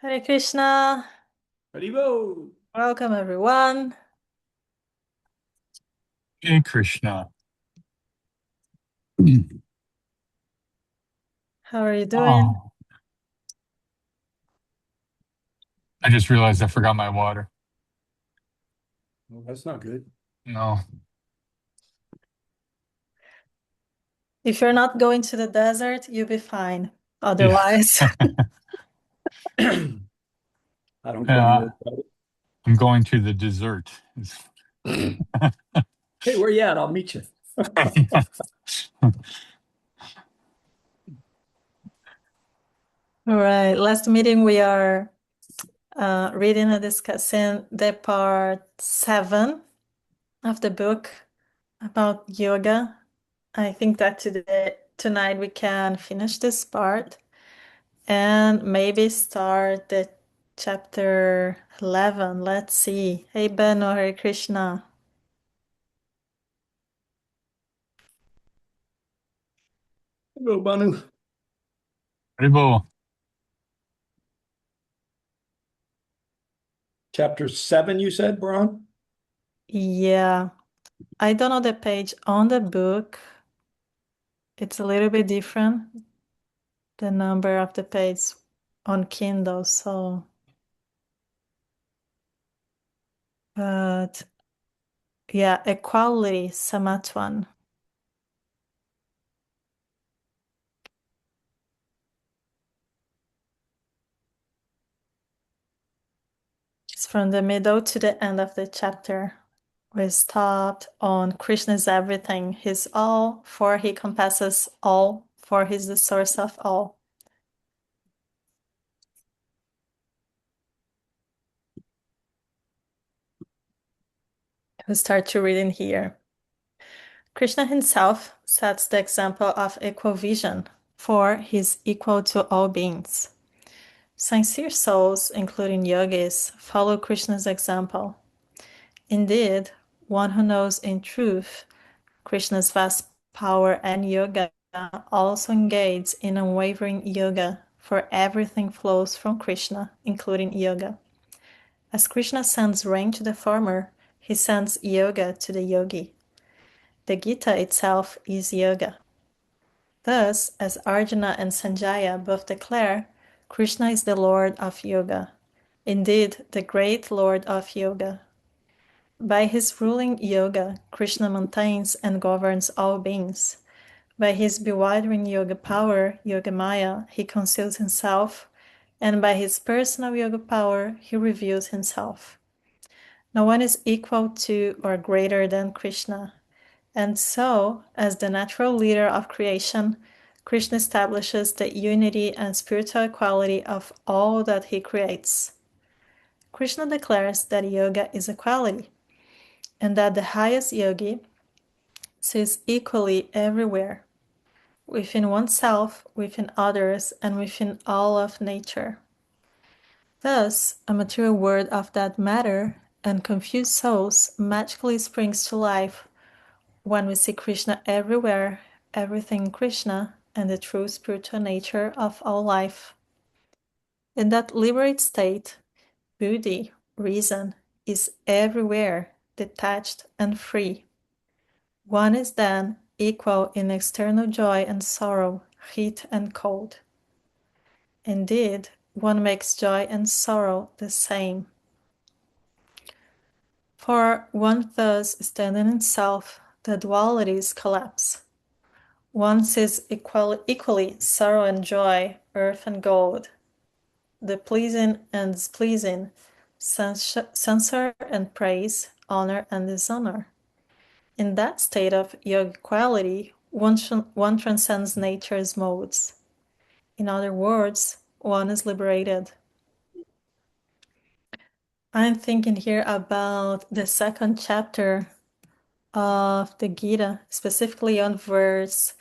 Hare Krishna. Haribo. Welcome, everyone. Hey Krishna. How are you doing? Oh, I just realized I forgot my water. Well, that's not good. No. If you're not going to the desert, you'll be fine. Yeah. Otherwise, I don't claim Yeah, this. I'm going to the dessert. Hey, where you at? I'll meet you. all right. Last meeting, we are reading and discussing the part 7 of the book about yoga. I think that tonight we can finish this part and maybe start the chapter 11. Let's see. Hey, Beno, Hare Krishna. Hello, Banu. Haribo. Chapter 7, you said, Braun? Yeah, I don't know the page on the book. It's a little bit different, the number of the page on Kindle, so but yeah, equality, Samatwan. It's from the middle to the end of the chapter. We stopped on Krishna's everything. He's all, for he compasses all, for he's the source of all. We start to read in here. Krishna himself sets the example of equal vision, for he is equal to all beings. Sincere souls, including yogis, follow Krishna's example. Indeed, one who knows in truth Krishna's vast power and yoga also engages in unwavering yoga, for everything flows from Krishna, including yoga. As Krishna sends rain to the farmer, he sends yoga to the yogi. The Gita itself is yoga. Thus, as Arjuna and Sanjaya both declare, Krishna is the Lord of Yoga, indeed the great Lord of Yoga. By his ruling yoga, Krishna maintains and governs all beings. By his bewildering yoga power, Yogamaya, he conceals himself, and by his personal yoga power, he reveals himself. No one is equal to or greater than Krishna. And so, as the natural leader of creation, Krishna establishes the unity and spiritual equality of all that he creates. Krishna declares that yoga is equality, and that the highest yogi sees equally everywhere, within oneself, within others, and within all of nature. Thus, a material world of that matter and confused souls magically springs to life when we see Krishna everywhere, everything Krishna, and the true spiritual nature of all life. In that liberate state, buddhi, reason, is everywhere, detached and free. One is then equal in external joy and sorrow, heat and cold. Indeed, one makes joy and sorrow the same. For one thus standing in self, the dualities collapse. One sees equally sorrow and joy, earth and gold, the pleasing and displeasing, censure and praise, honor and dishonor. In that state of yoga equality, one transcends nature's modes. In other words, one is liberated. I'm thinking here about the second chapter of the Gita, specifically on verse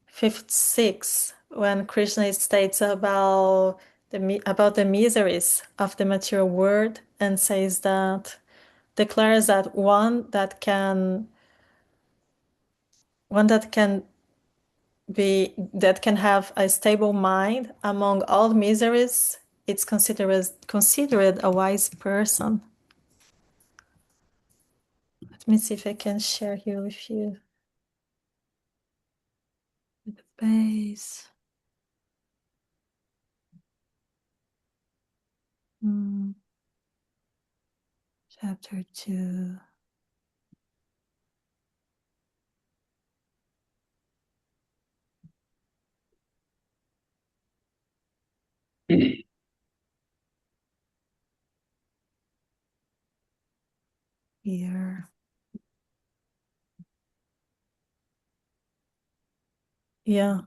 56, when Krishna states about the miseries of the material world and says that declares that one that can have a stable mind among all miseries it's considered a wise person. Let me see if I can share here with you the base. Chapter 2. Here. Yeah.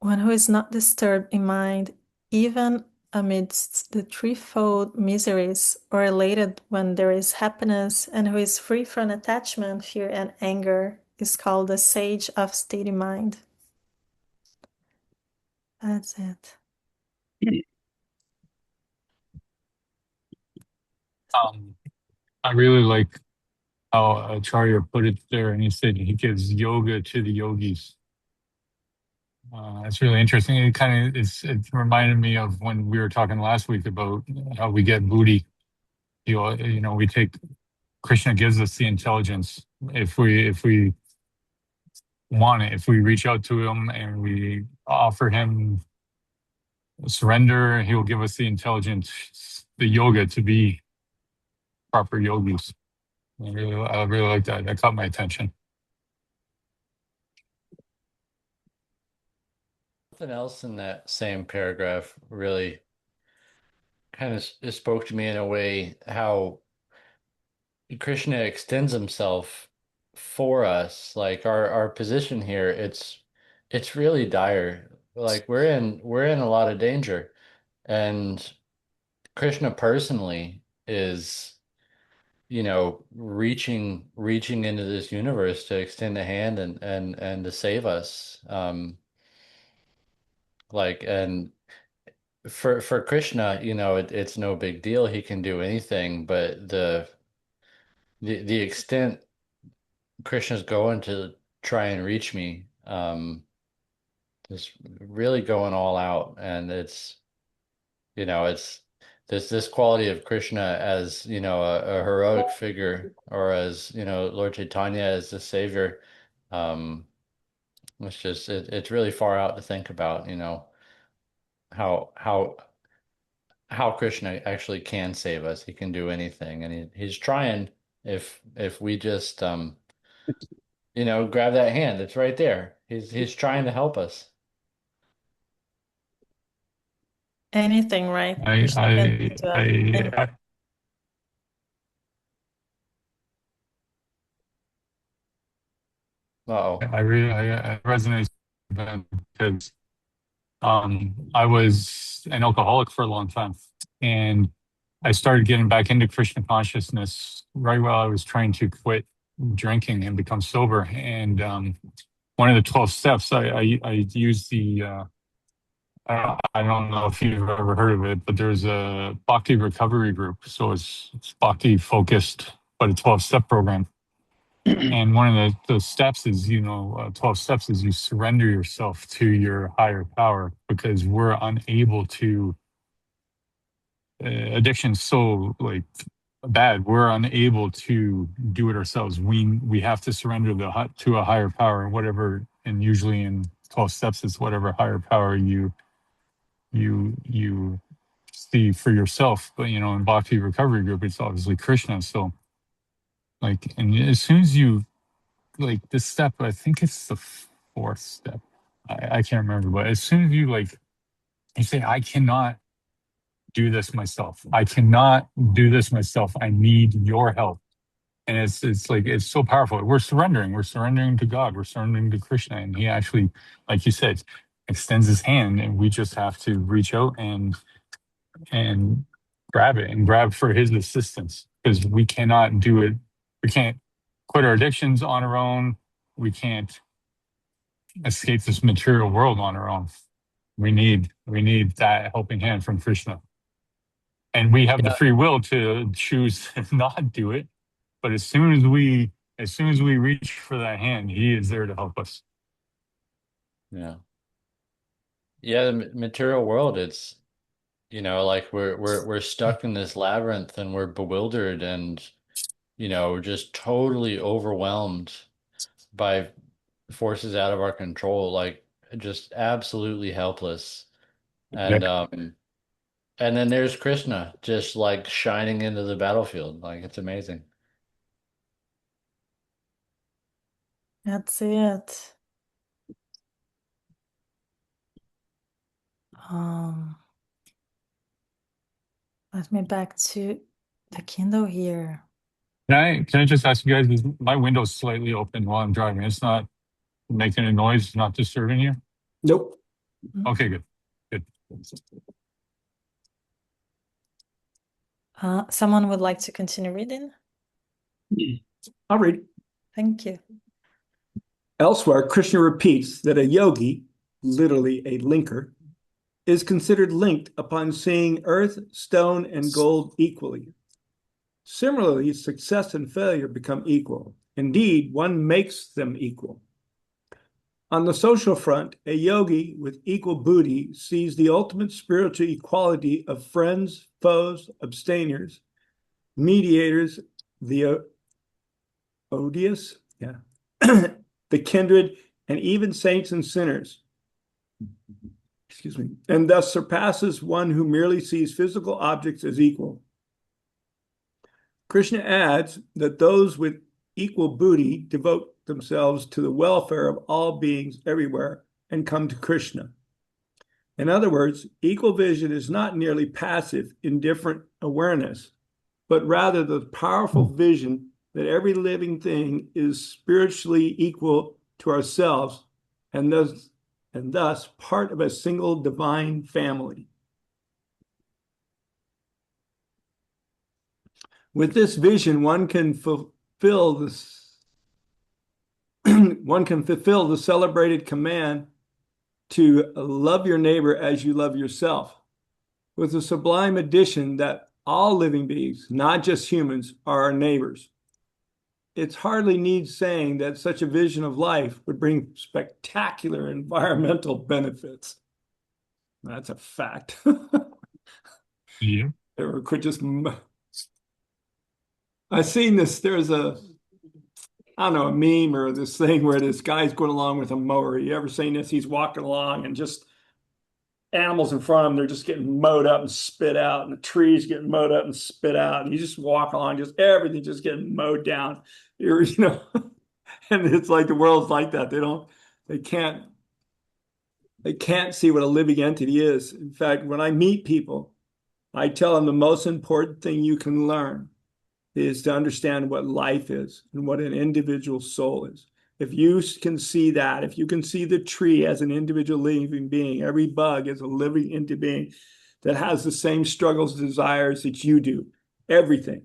One who is not disturbed in mind, even amidst the threefold miseries, or elated when there is happiness, and who is free from attachment, fear, and anger, is called a sage of steady mind. That's it. I really like how Acharya put it there, and he said he gives yoga to the yogis. It's really interesting. It reminded me of when we were talking last week about how we get booty. We take Krishna gives us the intelligence if we want it. If we reach out to him and we offer him surrender, he will give us the intelligence, the yoga to be proper yogis. I really like that. That caught my attention. Something else in that same paragraph really kind of spoke to me in a way how Krishna extends himself for us. Like our position here, it's really dire. Like we're in a lot of danger. And Krishna personally is, reaching into this universe to extend a hand and to save us. And for Krishna, it's no big deal. He can do anything, but the extent Krishna's going to try and reach me, is really going all out. And it's this quality of Krishna as, a heroic figure, or as, Lord Chaitanya as the savior. Um, it's really far out to think about, how how how Krishna actually can save us. He can do anything, and he's trying. If we just grab that hand, it's right there. He's trying to help us. Anything, right? I Krishna can I do anything. I Uh-oh. I really I resonate with that because I was an alcoholic for a long time, and I started getting back into Krishna consciousness right while I was trying to quit drinking and become sober. And one of the 12 steps, I used I don't know if you've ever heard of it, but there's a Bhakti recovery group. So it's Bhakti focused, but a 12-step program. And one of the steps is, 12 steps is you surrender yourself to your higher power, because we're unable to, addiction's so like bad. We're unable to do it ourselves. We have to surrender to a higher power, whatever, and usually in 12 steps is whatever higher power you see for yourself. But in Bhakti recovery group, it's obviously Krishna. So and as soon as you this step, I think it's the fourth step. I can't remember, but as soon as you say, I cannot do this myself. I cannot do this myself. I need your help. And it's so powerful. We're surrendering. We're surrendering to God. We're surrendering to Krishna. And he actually, like you said, extends his hand, and we just have to reach out and grab it and grab for his assistance, because we cannot do it. We can't quit our addictions on our own. We can't escape this material world on our own. We need that helping hand from Krishna. And we have the free will to choose to not do it. But as soon as we reach for that hand, he is there to help us. Yeah. Yeah, the material world, Like we're stuck in this labyrinth and we're bewildered and we're just totally overwhelmed by forces out of our control, like just absolutely helpless. And Yep. and then there's Krishna just like shining into the battlefield. Like it's amazing. That's it. Let me back to the Kindle here. Can I just ask you guys, is my window's slightly open while I'm driving? It's not making a noise, not disturbing you? Nope. Okay, good. Good. Someone would like to continue reading? I'll read. Thank you. Elsewhere, Krishna repeats that a yogi, literally a linker, is considered linked upon seeing earth, stone, and gold equally. Similarly, success and failure become equal. Indeed, one makes them equal. On the social front, a yogi with equal buddhi sees the ultimate spiritual equality of friends, foes, abstainers, mediators, the odious, the kindred, and even saints and sinners. Excuse me, and thus surpasses one who merely sees physical objects as equal. Krishna adds that those with equal buddhi devote themselves to the welfare of all beings everywhere and come to Krishna. In other words, equal vision is not merely passive, indifferent awareness, but rather the powerful vision that every living thing is spiritually equal to ourselves and thus part of a single divine family. With this vision, one can fulfill the celebrated command to love your neighbor as you love yourself, with the sublime addition that all living beings, not just humans, are our neighbors. It hardly needs saying that such a vision of life would bring spectacular environmental benefits. That's a fact. Yeah. Or could just. I've seen this. There's I don't know, a meme or this thing where this guy's going along with a mower. You ever seen this? He's walking along and just animals in front of him, they're just getting mowed up and spit out, and the trees getting mowed up and spit out, and you just walk along, just everything just getting mowed down. And it's like the world's like that. They can't, they can't see what a living entity is. In fact, when I meet people, I tell them the most important thing you can learn is to understand what life is and what an individual soul is. If you can see that, if you can see the tree as an individual living being, every bug is a living entity being that has the same struggles and desires that you do, everything,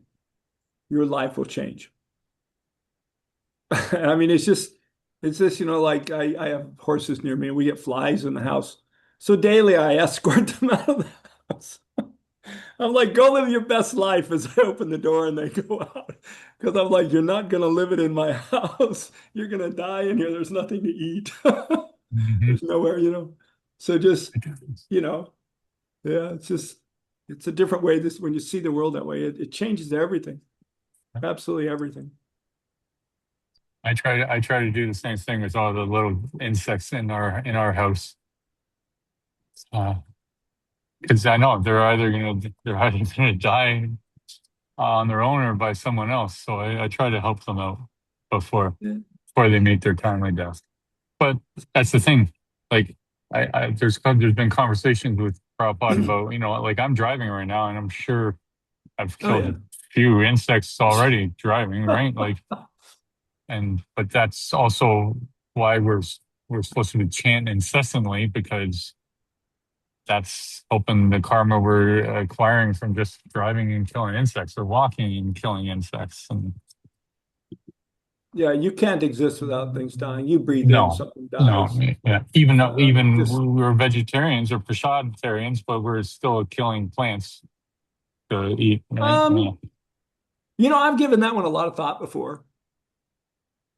your life will change. I mean, it's just, like I have horses near me and we get flies in the house. So daily I escort them out of the house. I'm like, go live your best life as I open the door and they go out. Because I'm like, you're not going to live it in my house. You're going to die in here. There's nothing to eat. Mhm. There's nowhere. So just, yeah, it's a different way. When you see the world that way, it changes everything. Absolutely everything. I try to do the same thing with all the little insects in our house. Because I know they're either gonna die on their own or by someone else. So I try to help them out before Yeah. before they meet their timely death. But that's the thing. Like there's been conversations with Prabhupada about, like I'm driving right now and I'm sure I've Oh, killed yeah. a few insects already driving, right? Like but that's also why we're supposed to chant incessantly, because that's helping the karma we're acquiring from just driving and killing insects or walking and killing insects. And Yeah, you can't exist without things dying. You breathe in, no, something no, dies. yeah. Even though even Just we're vegetarians or prashaditarians, but we're still killing plants to eat, right? Yeah. I've given that one a lot of thought before.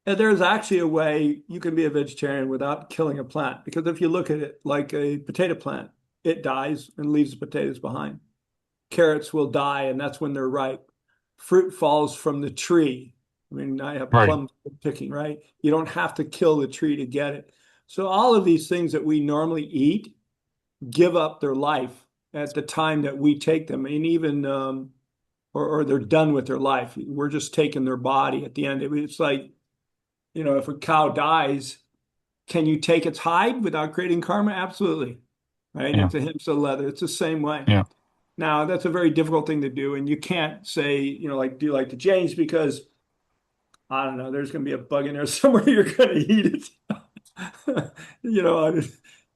And there's actually a way you can be a vegetarian without killing a plant. Because if you look at it like a potato plant, it dies and leaves the potatoes behind. Carrots will die, and that's when they're ripe. Fruit falls from the tree. I mean, I have Right. plums picking, right? You don't have to kill the tree to get it. So all of these things that we normally eat give up their life at the time that we take them, and even or they're done with their life. We're just taking their body at the end. It's like, if a cow dies, can you take its hide without creating karma? Absolutely. Right? Yeah. It's a himsa leather. It's the same way. Yeah. Now, that's a very difficult thing to do, and you can't say, like, do you like the James, because I don't know, there's going to be a bug in there somewhere, you're going to eat it.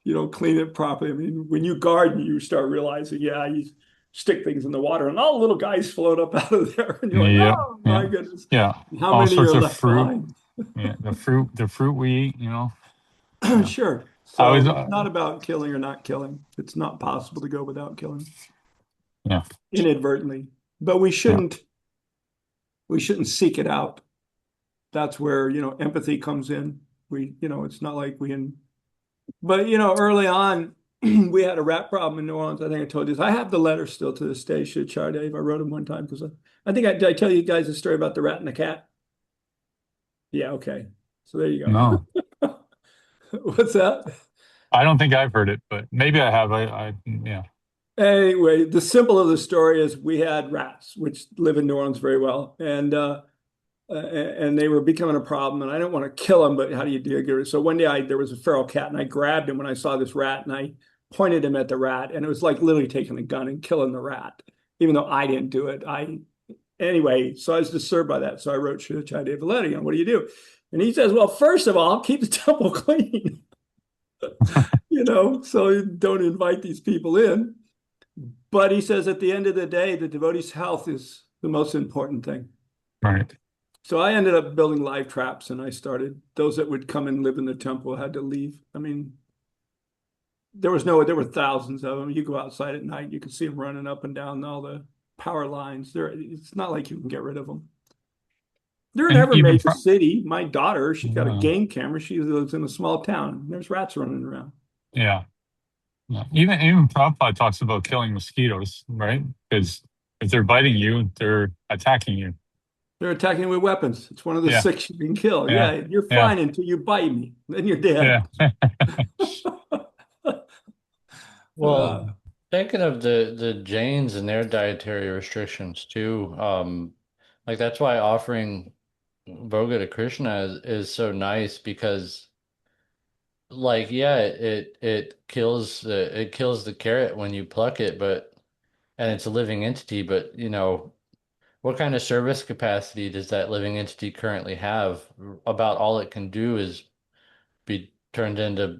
You don't clean it properly. I mean, when you garden, you start realizing, yeah, you stick things in the water and all the little guys float up out of there, and you're like, Yeah. oh my Yeah. goodness, Yeah. how All many sorts are of left fruit. behind? Yeah. The fruit we eat, Yeah. Sure. I was, So it's not about killing or not killing. It's not possible to go without killing yeah. inadvertently, but we Yeah. shouldn't seek it out. That's where, empathy comes in. It's not like but early on, we had a rat problem in New Orleans. I think I told you this. I have the letter still to this day, Dave. I wrote him one time because I think did I tell you guys the story about the rat and the cat? Yeah, okay. So there you No, go. What's that? I don't think I've heard it, but maybe I have. Yeah. Anyway, the simple of the story is we had rats, which live in New Orleans very well, and they were becoming a problem. And I didn't want to kill them, but how do you get it? So one day there was a feral cat, and I grabbed him when I saw this rat, and I pointed him at the rat, and it was like literally taking a gun and killing the rat, even though I didn't do it. Anyway, so I was disturbed by that. So I wrote Chai Dave a letter. What do you do? And he says, well, first of all, keep the temple clean, so don't invite these people in. But he says at the end of the day, the devotee's health is the most important thing. Right. So I ended up building live traps, and I started, those that would come and live in the temple had to leave. I mean, there were thousands of them. You go outside at night, you can see them running up and down all the power lines. It's not like you can get rid of them. They're in And every even major city. My daughter, she's got a uh, game camera. She lives in a small town. There's rats running around. yeah. Yeah. Even Prabhupada talks about killing mosquitoes, right? Because if they're biting you, they're attacking you. They're attacking with weapons. It's one of the Yeah. six you can kill. Yeah. Yeah, you're Yeah. fine until you bite me. Then you're dead. Yeah. Uh, Well, thinking of the Jains and their dietary restrictions too, like that's why offering Boga to Krishna is so nice because like yeah, it kills the carrot when you pluck it, but and it's a living entity, but what kind of service capacity does that living entity currently have? About all it can do is be turned into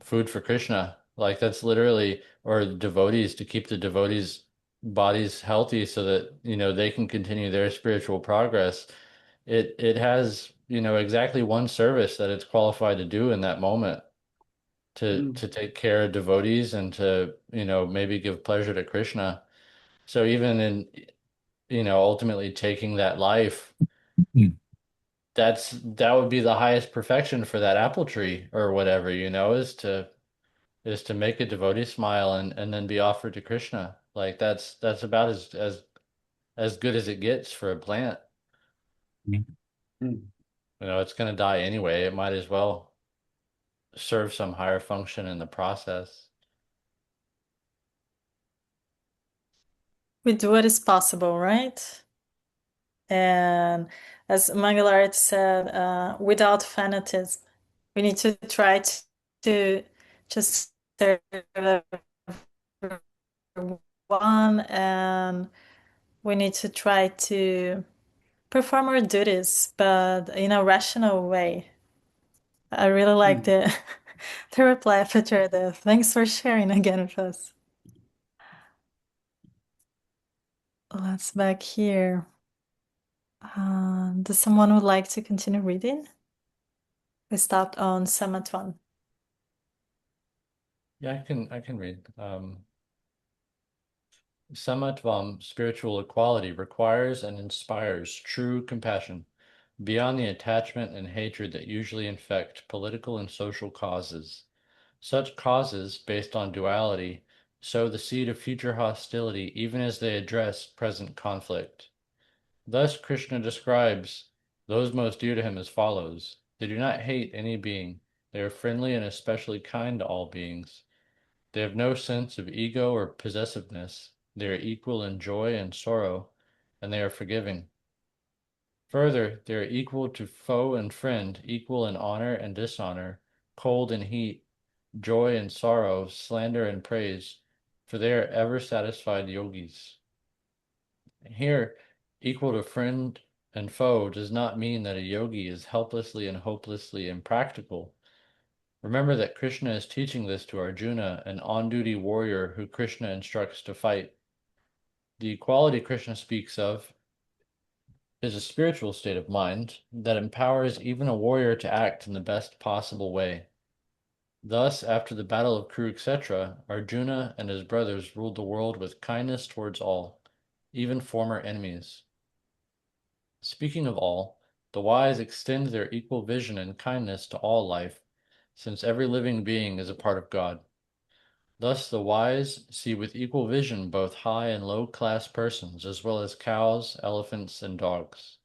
food for Krishna. Like that's literally, or devotees to keep the devotees' bodies healthy so that, they can continue their spiritual progress. It has, exactly one service that it's qualified to do in that moment to take care of devotees and to, maybe give pleasure to Krishna. So even in, ultimately taking that life, that would be the highest perfection for that apple tree or whatever, is to make a devotee smile and then be offered to Krishna. Like that's about as good as it gets for a plant. It's going to die anyway. It might as well serve some higher function in the process. We do what is possible, right? And as Mangalarti said, without fanatism, we need to try to just serve everyone, and we need to try to perform our duties, but in a rational way. I really like the the reply, Peter. Thanks for sharing again with us. Let's back here. Does someone would like to continue reading? We stopped on Summit 1. Yeah, I can read. Samatvam, spiritual equality, requires and inspires true compassion beyond the attachment and hatred that usually infect political and social causes. Such causes, based on duality, sow the seed of future hostility even as they address present conflict. Thus, Krishna describes those most dear to him as follows. They do not hate any being. They are friendly and especially kind to all beings. They have no sense of ego or possessiveness. They are equal in joy and sorrow, and they are forgiving. Further, they are equal to foe and friend, equal in honor and dishonor, cold and heat, joy and sorrow, slander and praise, for they are ever satisfied yogis. Here, equal to friend and foe does not mean that a yogi is helplessly and hopelessly impractical. Remember that Krishna is teaching this to Arjuna, an on-duty warrior who Krishna instructs to fight. The equality Krishna speaks of is a spiritual state of mind that empowers even a warrior to act in the best possible way. Thus, after the battle of Kurukshetra, Arjuna and his brothers ruled the world with kindness towards all, even former enemies. Speaking of all, the wise extend their equal vision and kindness to all life, since every living being is a part of God. Thus the wise see with equal vision both high and low class persons, as well as cows, elephants, and dogs.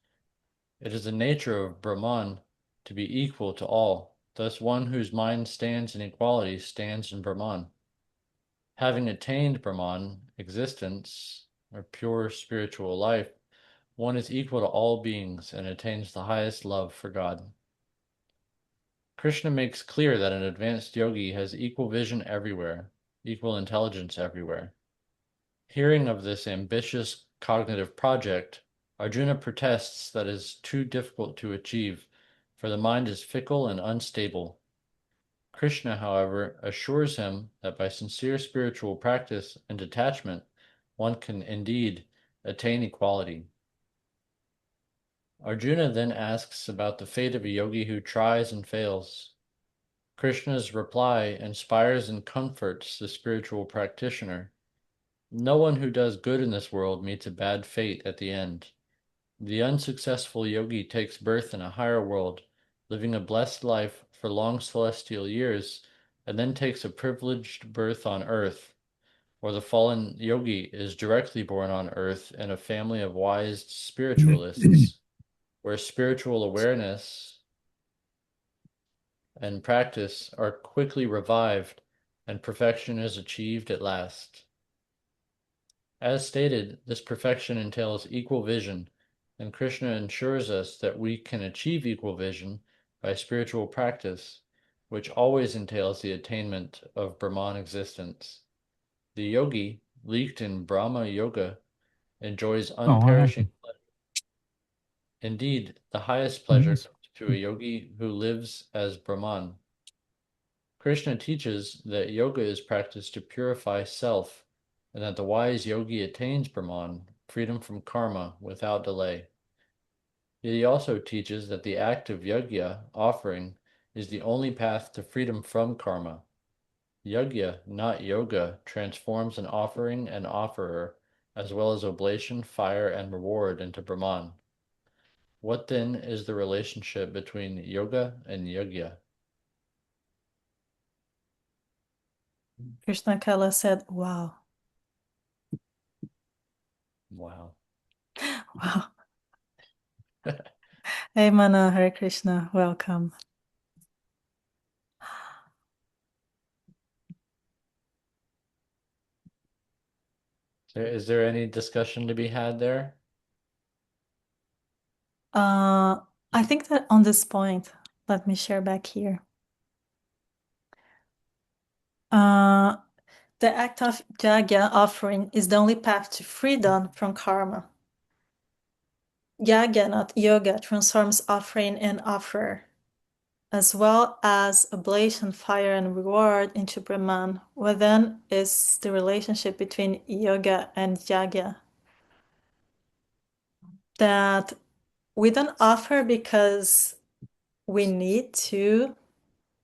It is the nature of Brahman to be equal to all. Thus one whose mind stands in equality stands in Brahman. Having attained Brahman existence, or pure spiritual life, one is equal to all beings and attains the highest love for God. Krishna makes clear that an advanced yogi has equal vision everywhere, equal intelligence everywhere. Hearing of this ambitious cognitive project, Arjuna protests that it is too difficult to achieve, for the mind is fickle and unstable. Krishna, however, assures him that by sincere spiritual practice and detachment, one can indeed attain equality. Arjuna then asks about the fate of a yogi who tries and fails. Krishna's reply inspires and comforts the spiritual practitioner. No one who does good in this world meets a bad fate at the end. The unsuccessful yogi takes birth in a higher world, living a blessed life for long celestial years, and then takes a privileged birth on earth, or the fallen yogi is directly born on earth in a family of wise spiritualists, where spiritual awareness and practice are quickly revived and perfection is achieved at last. As stated, this perfection entails equal vision, and Krishna ensures us that we can achieve equal vision by spiritual practice, which always entails the attainment of Brahman existence. The yogi, leaked in Brahma Yoga, enjoys Oh, what unperishing happened? pleasure. Indeed, the highest pleasure Yes. comes to a yogi who lives as Brahman. Krishna teaches that yoga is practiced to purify self, and that the wise yogi attains Brahman, freedom from karma, without delay. Yet he also teaches that the act of yajna, offering, is the only path to freedom from karma. Yajna, not yoga, transforms an offering and offerer, as well as oblation, fire, and reward into Brahman. What then is the relationship between yoga and yajna? Krishna Kala said, wow, Wow. wow. Hey, Mana, Hare Krishna, welcome. Is there any discussion to be had there? I think that on this point, let me share back here. Uh, the act of yajna offering is the only path to freedom from karma. Yajna, not yoga, transforms offering and offerer, as well as oblation, fire, and reward into Brahman. What then is the relationship between yoga and yajna? That we don't offer because we need to,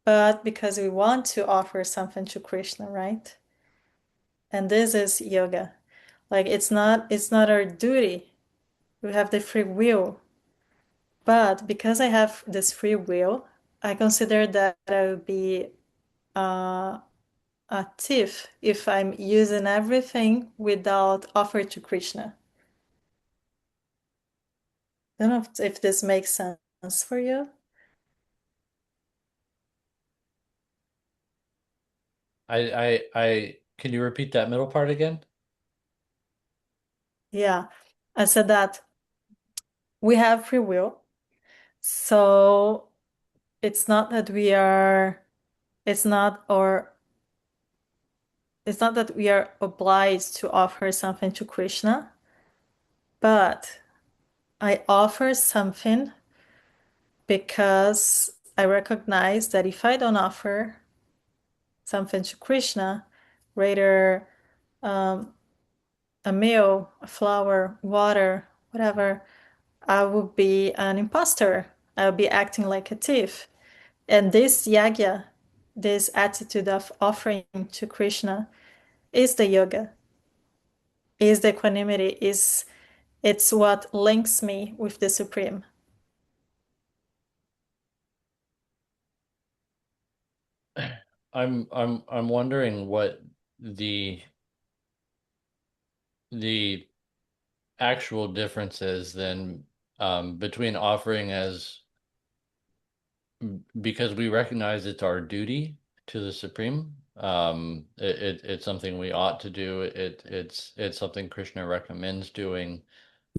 but because we want to offer something to Krishna, right? And this is yoga. Like it's not our duty. We have the free will. But because I have this free will, I consider that I will be uh, a thief if I'm using everything without offer to Krishna. I don't know if this makes sense for you. Can you repeat that middle part again? Yeah, I said that we have free will. So it's not that we are, it's not, or it's not that we are obliged to offer something to Krishna, but I offer something because I recognize that if I don't offer something to Krishna, rather um, a meal, a flower, water, whatever, I will be an imposter. I'll be acting like a thief. And this yagya, this attitude of offering to Krishna, is the yoga, is the equanimity, is it's what links me with the Supreme. I'm wondering what the the actual difference is then between offering as because we recognize it's our duty to the Supreme. It's something we ought to do. It's something Krishna recommends doing,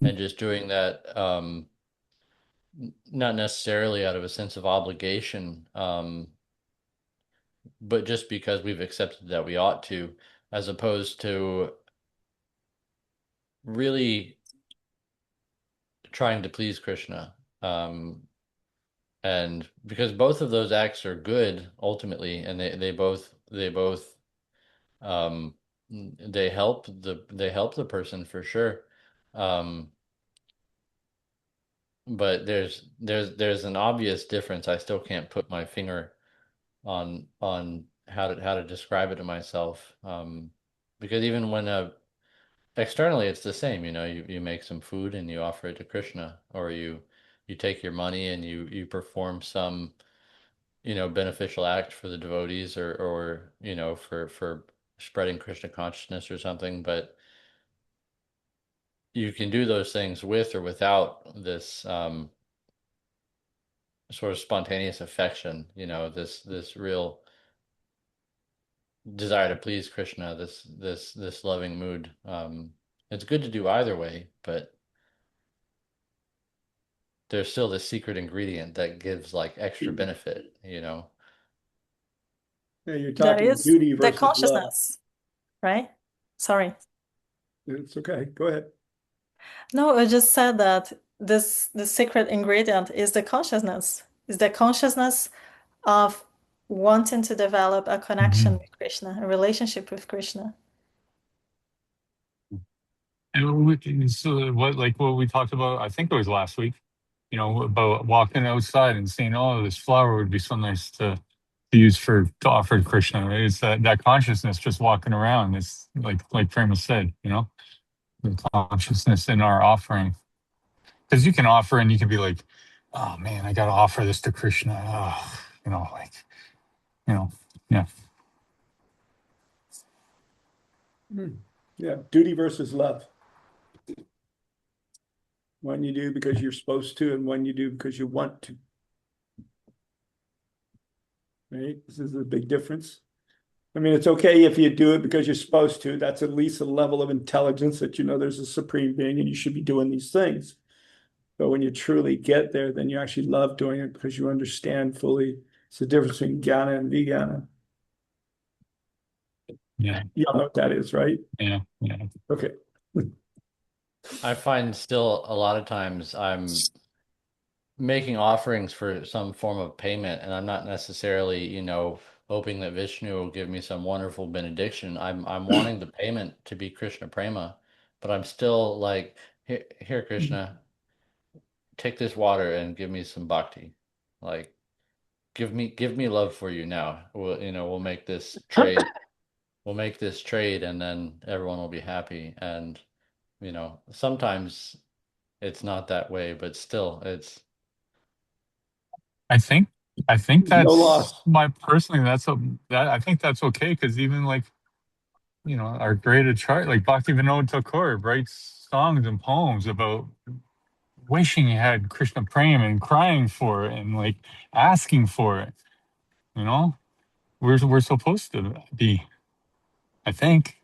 and just doing that not necessarily out of a sense of obligation, but just because we've accepted that we ought to, as opposed to really trying to please Krishna. And because both of those acts are good ultimately, and they both um they help the person for sure. Um, but there's an obvious difference. I still can't put my finger on how to describe it to myself. Because even when externally it's the same, you make some food and you offer it to Krishna, or you take your money and you perform some beneficial act for the devotees, or for spreading Krishna consciousness or something. But you can do those things with or without this sort of spontaneous affection, this real desire to please Krishna, this loving mood. It's good to do either way, but there's still this secret ingredient that gives like extra benefit. Yeah, you're That talking is duty the versus love. consciousness, right? Sorry. It's okay. Go ahead. No, I just said that the secret ingredient is the consciousness of wanting to develop a connection Mhm. with Krishna, a relationship with Krishna. And so what we talked about, I think it was last week, about walking outside and saying, "Oh, this flower would be so nice to use to offer to Krishna." Right? It's that consciousness just walking around. It's like Prema said, the consciousness in our offering. Because you can offer and you can be like, "Oh man, I got to offer this to Krishna." Oh, you know, yeah, Yeah, duty versus love. One you do because you're supposed to, and one you do because you want to. Right? This is a big difference. I mean, it's okay if you do it because you're supposed to. That's at least a level of intelligence that you know there's a supreme being and you should be doing these things. But when you truly get there, then you actually love doing it because you understand fully. It's the difference between jnana and vijnana. yeah, You all know what that is, right? yeah, yeah. Okay. I find still a lot of times I'm making offerings for some form of payment, and I'm not necessarily, hoping that Vishnu will give me some wonderful benediction. I'm wanting the payment to be Krishna prema, but I'm still like, here, Krishna, take this water and give me some bhakti. Like, give me love for you now. We'll make this trade. We'll make this trade, and then everyone will be happy. And sometimes it's not that way, but still, it's I think I think No loss. that I think that's okay because even like our great chart like Bhaktivinoda Thakur writes songs and poems about wishing he had Krishna Prem and crying for it and like asking for it. You know, we're supposed to be. I think.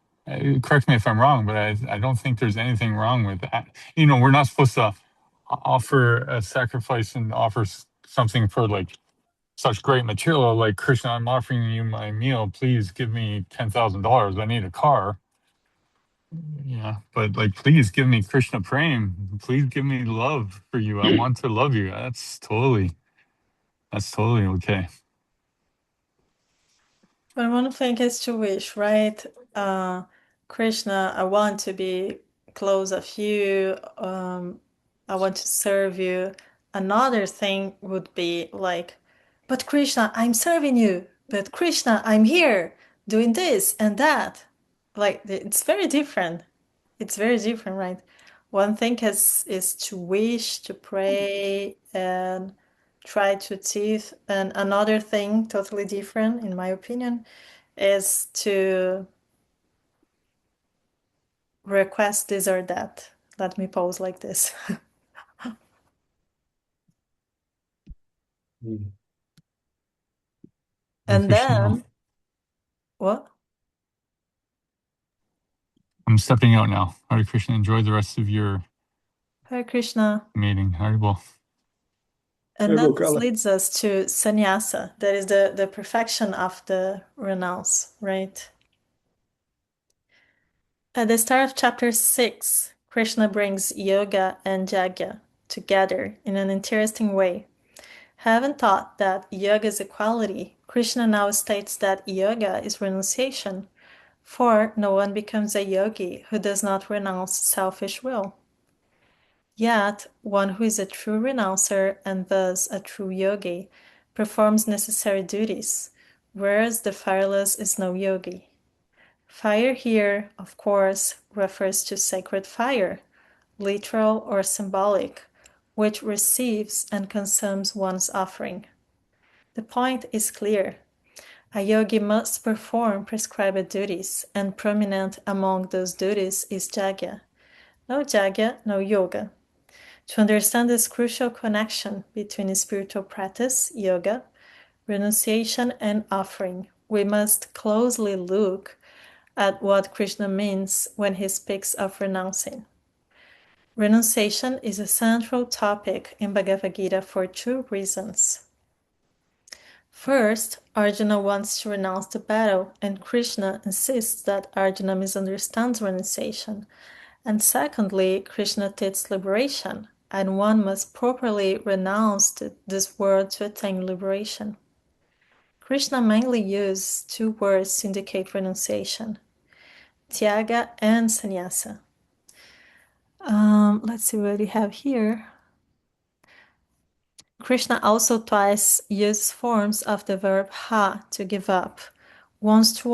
Correct me if I'm wrong, but I don't think there's anything wrong with that. We're not supposed to offer a sacrifice and offer something for like such great material. Like Krishna, I'm offering you my meal. Please give me $10,000. I need a car. Yeah, but like, please give me Krishna Prem. Please give me love for you. I want to love you. That's totally okay. But one thing is to wish, right? Krishna, I want to be close of you. I want to serve you. Another thing would be like, but Krishna, I'm serving you. But Krishna, I'm here doing this and that. Like it's very different. It's very different, right? One thing is to wish, to pray, and try to achieve. And another thing, totally different, in my opinion, is to request this or that. Let me pose like this. Hare And Krishna. then, what? I'm stepping out now. Hare Krishna. Enjoy the rest of your Hare Krishna. meeting. Haribol. And then this Kala. leads us to sannyasa. That is the perfection of the renounce, right? At the start of chapter 6, Krishna brings yoga and jagya together in an interesting way. Having thought that yoga is equality, Krishna now states that yoga is renunciation, for no one becomes a yogi who does not renounce selfish will. Yet, one who is a true renouncer and thus a true yogi performs necessary duties, whereas the fireless is no yogi. Fire here, of course, refers to sacred fire, literal or symbolic, which receives and consumes one's offering. The point is clear. A yogi must perform prescribed duties, and prominent among those duties is jagya. No jagya, no yoga. To understand this crucial connection between spiritual practice, yoga, renunciation, and offering, we must closely look at what Krishna means when he speaks of renouncing. Renunciation is a central topic in Bhagavad-gita for two reasons. First, Arjuna wants to renounce the battle, and Krishna insists that Arjuna misunderstands renunciation. And secondly, Krishna teaches liberation, and one must properly renounce this world to attain liberation. Krishna mainly uses two words to indicate renunciation: Tyaga and Sannyasa. Let's see what we have here. Krishna also twice uses forms of the verb ha, to give up. Once to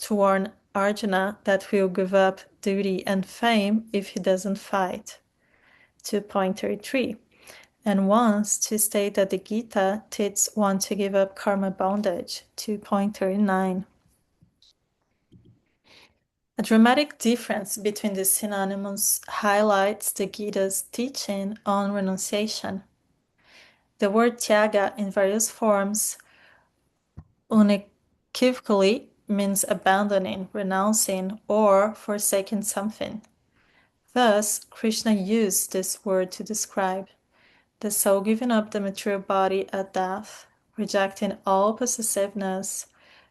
warn Arjuna that he'll give up duty and fame if he doesn't fight. 2.33. And once to state that the Gita teaches one to give up karma bondage. 2.39. A dramatic difference between the synonyms highlights the Gita's teaching on renunciation. The word tyaga in various forms unequivocally means abandoning, renouncing, or forsaking something. Thus, Krishna used this word to describe the soul giving up the material body at death, rejecting all possessiveness,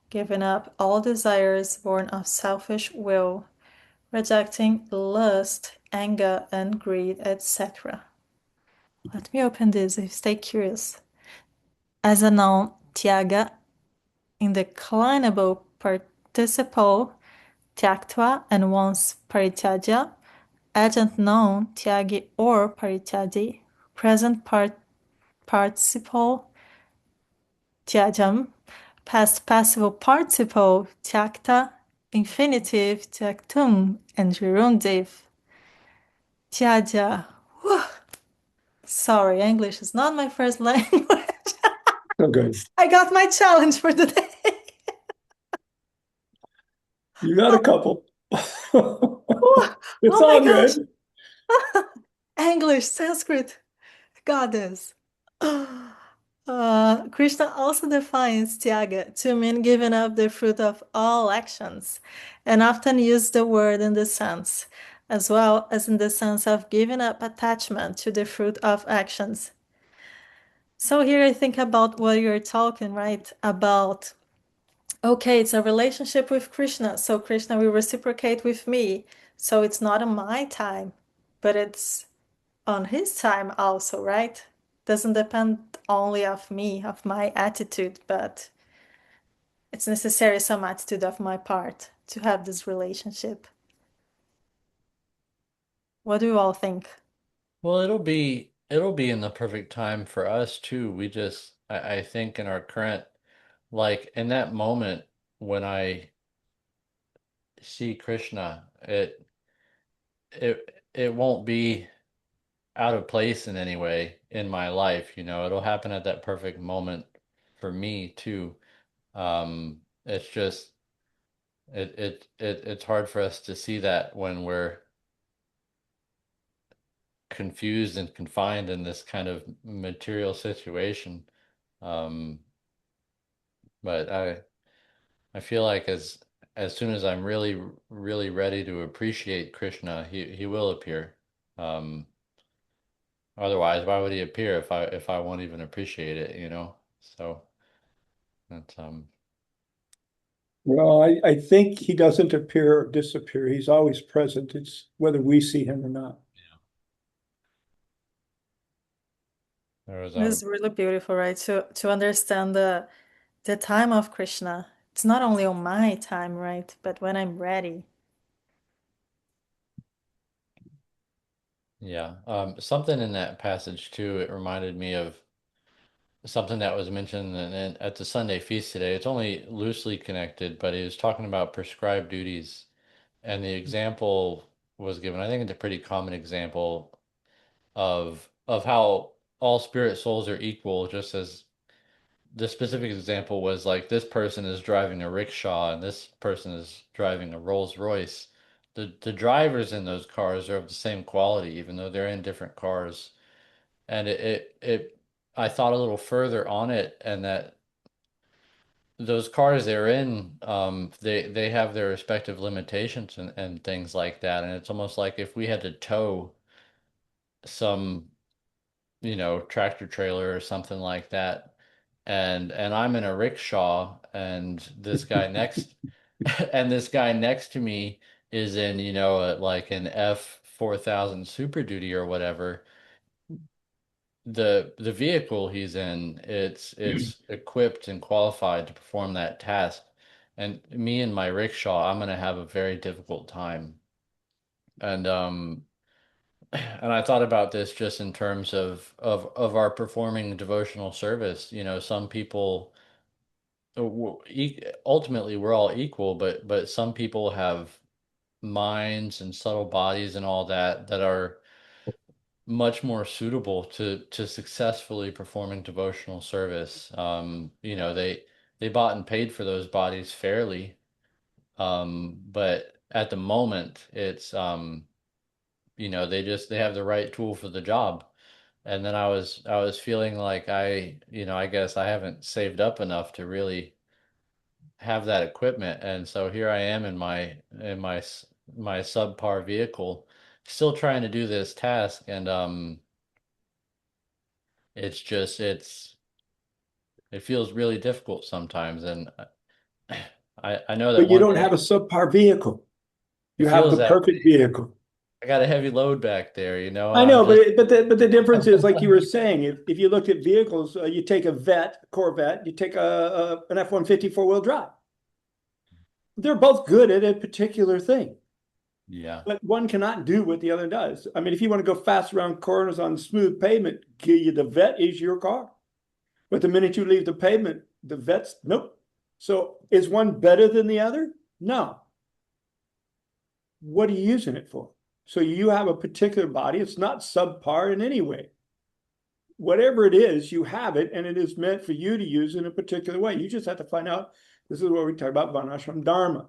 giving up all desires born of selfish will, rejecting lust, anger, and greed, etc. Let me open this if you stay curious. As a noun, tyaga, in the declinable participle tyaktva and once parityaja, adjunct noun tyagi or parityaji, present participle tyajam, past passive participle tyakta, infinitive tyaktum, and gerundive tyaja. Sorry, English is not my first language. Oh, good. I got my challenge for the day. You got a couple. Oh, It's oh my all gosh. good. English, Sanskrit, goddess. Krishna also defines tyaga to mean giving up the fruit of all actions, and often use the word in this sense, as well as in the sense of giving up attachment to the fruit of actions. So here I think about what you're talking, right? About, okay, it's a relationship with Krishna, so Krishna will reciprocate with me. So it's not on my time, but it's on his time also, right? Doesn't depend only of me, of my attitude, but it's necessary some attitude of my part to have this relationship. What do you all think? Well, it'll be in the perfect time for us too. I think in our current, like in that moment when I see Krishna, it won't be out of place in any way in my life, it'll happen at that perfect moment for me too. It's just it's hard for us to see that when we're confused and confined in this kind of material situation. Um, but I feel like as soon as I'm really really ready to appreciate Krishna, he will appear. Um, Otherwise, why would he appear if I won't even appreciate it? So that's Well, I think he doesn't appear or disappear. He's always present. It's whether we see him or not. there was It's really beautiful, right? To understand the time of Krishna. It's not only on my time, right? But when I'm ready. yeah, something in that passage too. It reminded me of something that was mentioned at the Sunday feast today. It's only loosely connected, but he was talking about prescribed duties, and the example was given. I think it's a pretty common example of how all spirit souls are equal, just as the specific example was like this person is driving a rickshaw and this person is driving a Rolls Royce. The drivers in those cars are of the same quality, even though they're in different cars. And I thought a little further on it, and that those cars they're in, they have their respective limitations and things like that. And it's almost like if we had to tow some, tractor trailer or something like that, and I'm in a rickshaw, and this guy next and this guy next to me is in, like an F4000 Super Duty or whatever. The vehicle he's in, it's equipped and qualified to perform that task. And me and my rickshaw, I'm gonna have a very difficult time. And and I thought about this just in terms of our performing devotional service. Some people ultimately we're all equal, but some people have minds and subtle bodies and all that are much more suitable to successfully performing devotional service. They bought and paid for those bodies fairly, but at the moment it's they have the right tool for the job. And then I was feeling like I guess I haven't saved up enough to really have that equipment, and so here I am in my subpar vehicle, still trying to do this task, and it's just it feels really difficult sometimes, and I know that But you one don't have day a subpar vehicle. it You have feels the that perfect way. vehicle. I got a heavy load back there, I I'm know, just but the difference is, like you were saying, if you looked at vehicles, you take a Corvette, you take an F-150 four-wheel drive. They're both good at a particular thing, yeah. but one cannot do what the other does. I mean, if you want to go fast around corners on smooth pavement, the Vet is your car. But the minute you leave the pavement, the Vet's nope. So is one better than the other? No. What are you using it for? So you have a particular body. It's not subpar in any way. whatever it is, you have it, and it is meant for you to use in a particular way. You just have to find out. This is what we talk about Varnashram Dharma,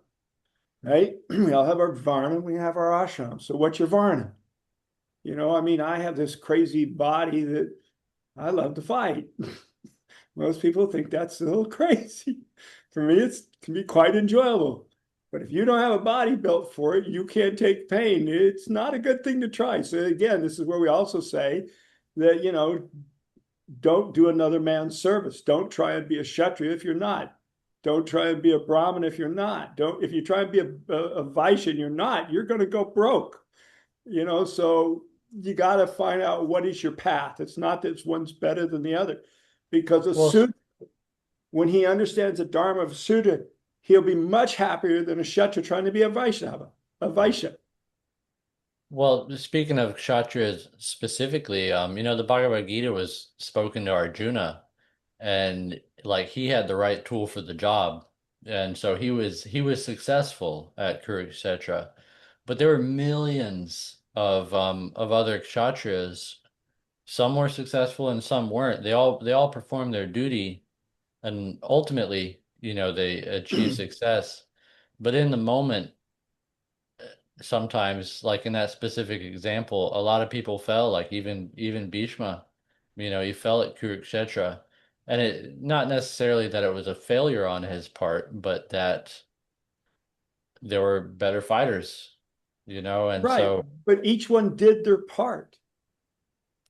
right? We all have our Varna, we have our ashram. So what's your Varna? I mean, I have this crazy body that I love to fight. Most people think that's a little crazy. For me, it can be quite enjoyable. But if you don't have a body built for it, you can't take pain. It's not a good thing to try. So again, this is where we also say that, don't do another man's service. Don't try and be a Kshatriya if you're not. Don't try and be a Brahmin if you're not. Don't if you try and be a Vaishya and you're not, you're going to go broke. So you got to find out what is your path. It's not that one's better than the other, because a Well, Sudra, when he understands the Dharma of a Sudra, he'll be much happier than a Kshatriya trying to be a Vaishnava, a Vaishya. well, speaking of kshatriyas specifically, the Bhagavad-gita was spoken to Arjuna, and like he had the right tool for the job, and so he was successful at Kurukshetra. But there were millions of other kshatriyas. Some were successful and some weren't. They all performed their duty, and ultimately, they achieved success. But in the moment, sometimes, like in that specific example, a lot of people fell, like even Bhishma, he fell at Kurukshetra. And it not necessarily that it was a failure on his part, but that there were better fighters, and Right. so But each one did their part.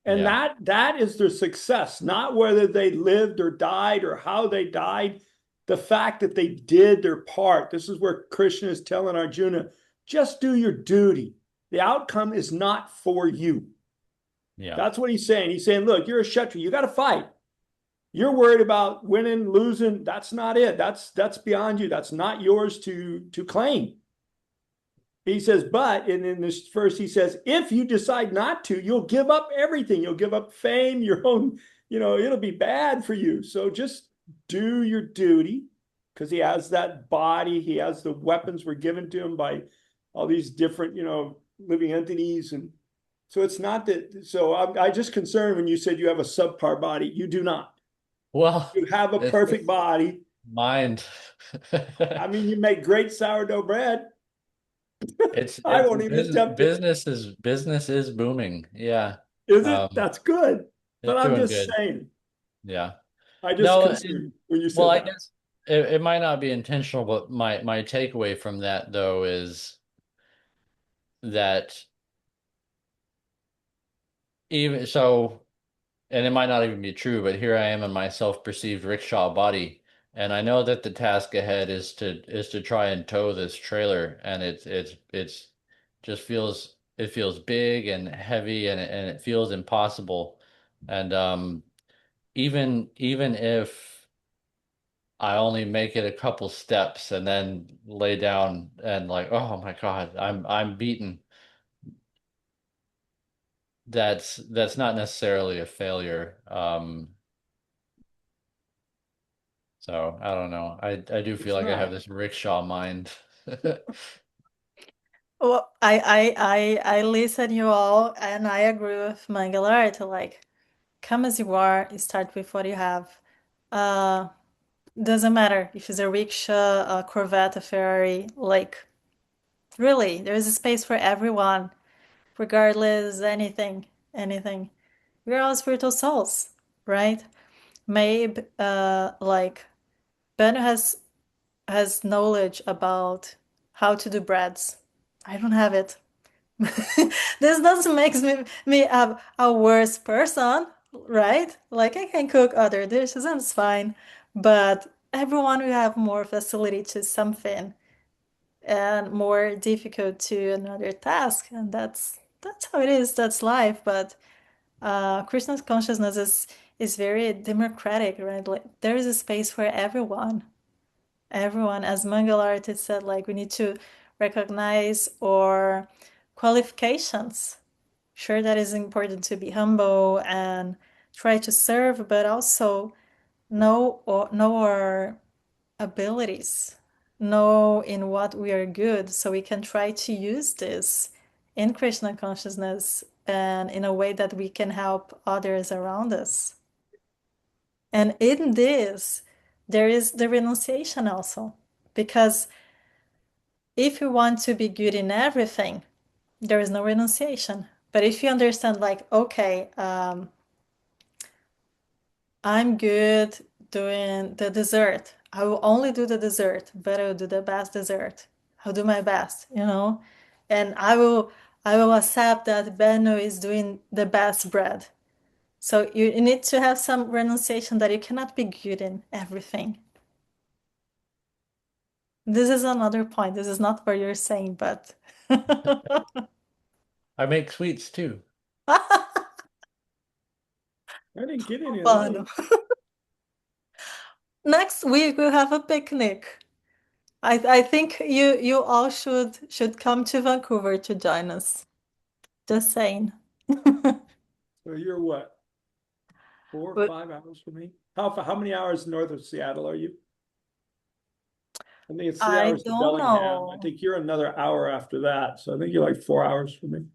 And yeah. that is their success, not whether they lived or died or how they died. The fact that they did their part. This is where Krishna is telling Arjuna, just do your duty. The outcome is not for you. Yeah. That's what he's saying. He's saying, look, you're a Kshatriya. You got to fight. You're worried about winning, losing. That's not it. That's beyond you. That's not yours to claim. He says, but, and in this verse, he says, if you decide not to, you'll give up everything. You'll give up fame, your own, it'll be bad for you. So just do your duty, because he has that body. He has the weapons were given to him by all these different, living entities. And so it's not that. So I just concerned when you said you have a subpar body. You do not. Well, You have a it's perfect body. mind. I mean, you make great sourdough bread. It's I it's won't even business attempt it. business is booming. Yeah. Is it? Um, That's good. But it's I'm doing just good. saying, Yeah. I just No, concerned when you well, said I that. guess it might not be intentional, but my takeaway from that though is that even so, and it might not even be true, but here I am in my self-perceived rickshaw body, and I know that the task ahead is to try and tow this trailer, and it's just feels big and heavy, and it feels impossible, and even if I only make it a couple steps and then lay down and like, oh my God, I'm beaten. That's not necessarily a failure. So I don't know. I do feel It's like I have not. this rickshaw mind. Well, I listen you all, and I agree with Mangalar to like come as you are, start with what you have. Uh, doesn't matter if it's a rickshaw, a Corvette, a Ferrari, like really, there's a space for everyone, regardless anything, anything. We're all spiritual souls, right? Maybe like Ben has knowledge about how to do breads. I don't have it. This doesn't make me a worse person, right? Like I can cook other dishes and it's fine, but everyone will have more facility to something and more difficult to another task, and that's how it is. That's life. But Krishna's consciousness is very democratic, right? Like there is a space for everyone. Everyone, as Mangalarti said, like we need to recognize our qualifications. Sure, that is important to be humble and try to serve, but also know our abilities, know in what we are good, so we can try to use this in Krishna consciousness and in a way that we can help others around us. And in this, there is the renunciation also, because if you want to be good in everything, there is no renunciation. But if you understand, like, okay, I'm good doing the dessert. I will only do the dessert, but I will do the best dessert. I'll do my best, you know? And I will accept that Benno is doing the best bread. So you need to have some renunciation that you cannot be good in everything. This is another point. This is not what you're saying, but I make sweets too. I didn't get any of Mano. those. Next week we'll have a picnic. I think you all should come to Vancouver to join us. Just saying. So you're what, 4 or But 5 hours from me? How many hours north of Seattle are you? I think it's 3 I hours to don't Bellingham. I know. think you're another hour after that. So I think you're like 4 hours from me.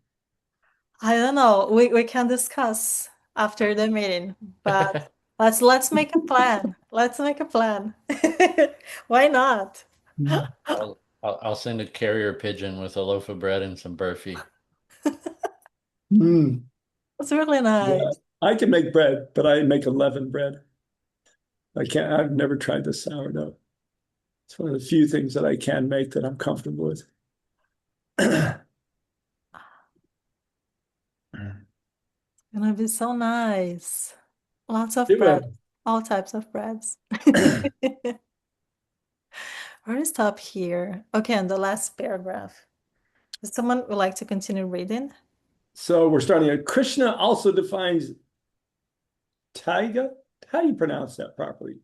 I don't know. We can discuss after the meeting, but let's make a plan. Let's make a plan. Why not? I'll send a carrier pigeon with a loaf of bread and some burfi. Mm, It's really yeah, nice. I can make bread, but I make leaven bread. I can't, I've never tried the sourdough. It's one of the few things that I can make that I'm comfortable with. Gonna be so nice. Lots of Do bread, it. all types of breads. Where to stop here? Okay, and the last paragraph. Does someone would like to continue reading? So we're starting at Krishna also defines taiga. How do you pronounce that properly?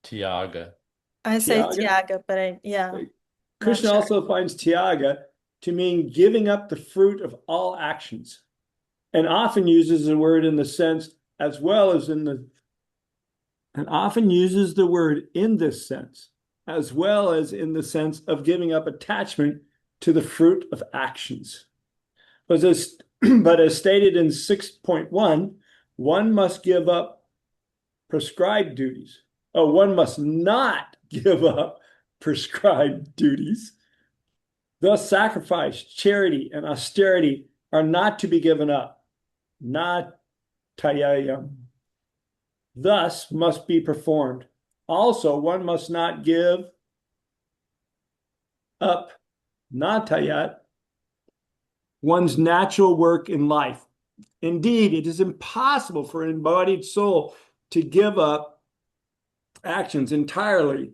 Tiaga. I say Tiaga? Tiaga, but yeah, Okay. not Krishna sure. also defines tiaga to mean giving up the fruit of all actions, and often uses the word in the sense as well as in the and often uses the word in this sense as well as in the sense of giving up attachment to the fruit of actions. But as stated in 6.1, one must give up prescribed duties. Oh, one must not give up prescribed duties. Thus, sacrifice, charity, and austerity are not to be given up, not tayayam. Thus must be performed. Also, one must not give up natayat, one's natural work in life. Indeed, it is impossible for an embodied soul to give up actions entirely.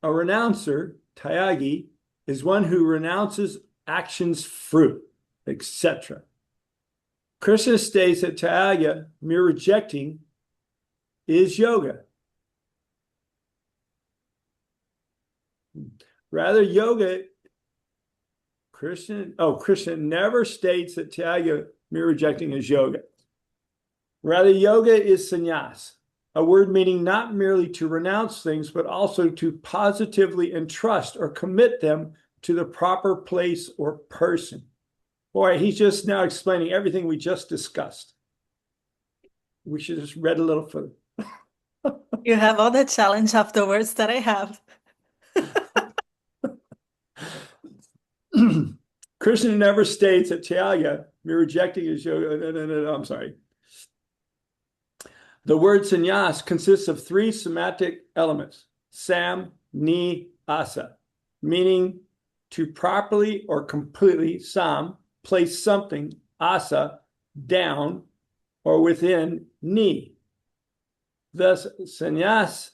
A renouncer, tyagi, is one who renounces actions' fruit, etc. Krishna states that tyagya, mere rejecting, is yoga. Rather, yoga, Krishna never states that tyagya, mere rejecting, is yoga. Rather, yoga is sannyas, a word meaning not merely to renounce things, but also to positively entrust or commit them to the proper place or person. Boy, he's just now explaining everything we just discussed. We should just read a little further. You have all the challenge of the words that I have. Krishna never states that tyagya, mere rejecting is yoga. No, I'm sorry. The word sannyas consists of 3 somatic elements, sam, ni, asa, meaning to properly or completely, sam, place something, asa, down or within, ni. Thus, sannyas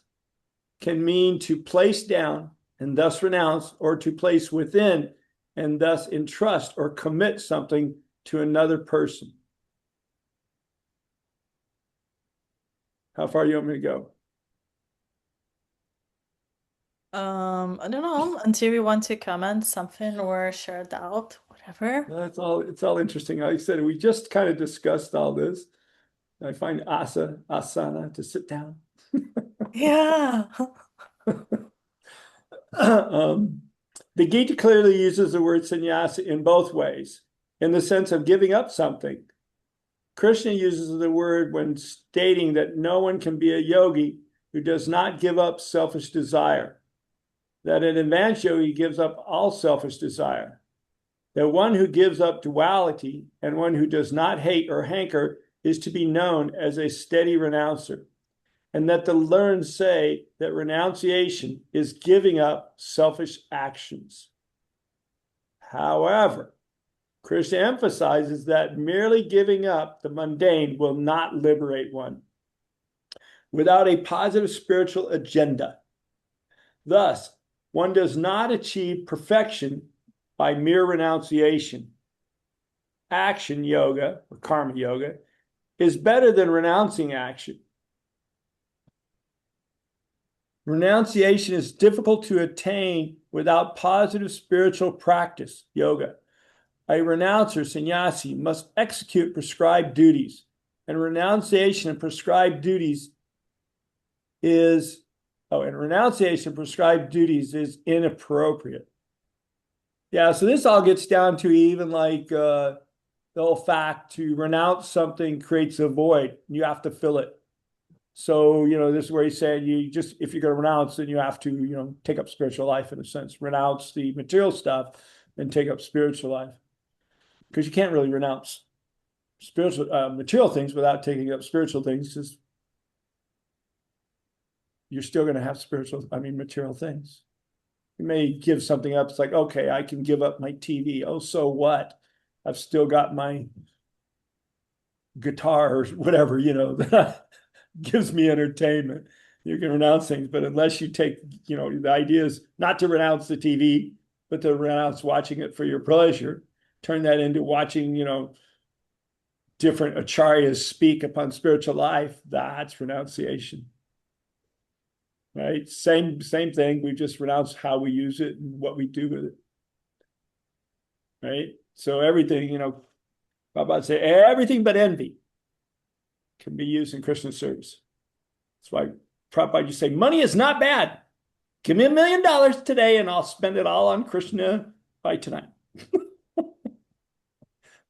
can mean to place down and thus renounce, or to place within and thus entrust or commit something to another person. How far do you want me to go? I don't know, until you want to comment something or share a doubt, whatever. That's all. It's all interesting. Like I said, we just kind of discussed all this. I find asana, to sit down. Yeah. The Gita clearly uses the word sannyasa in both ways. in the sense of giving up something. Krishna uses the word when stating that no one can be a yogi who does not give up selfish desire, that an advanced yogi gives up all selfish desire, that one who gives up duality and one who does not hate or hanker is to be known as a steady renouncer, and that the learned say that renunciation is giving up selfish actions. However, Krishna emphasizes that merely giving up the mundane will not liberate one without a positive spiritual agenda. Thus, one does not achieve perfection by mere renunciation. Action yoga, or karma yoga, is better than renouncing action. Renunciation is difficult to attain without positive spiritual practice, yoga. A renouncer, sannyasi, must execute prescribed duties, and renunciation of prescribed duties is inappropriate. Yeah, so this all gets down to even like the whole fact to renounce something creates a void. You have to fill it. So, this is where he's saying if you're going to renounce, then you have to, take up spiritual life in a sense, renounce the material stuff and take up spiritual life. Because you can't really renounce material things without taking up spiritual things, because you're still going to have material things. You may give something up. It's like, okay, I can give up my TV. Oh, so what? I've still got my guitar or whatever, that gives me entertainment. You can renounce things, but unless you take, the idea is not to renounce the TV, but to renounce watching it for your pleasure. Turn that into watching, different acharyas speak upon spiritual life. That's renunciation. Right? Same thing. We just renounce how we use it and what we do with it. Right? So everything, Prabhupada say, everything but envy can be used in Krishna service. That's why Prabhupada used to say, money is not bad. Give me $1 million today and I'll spend it all on Krishna by tonight.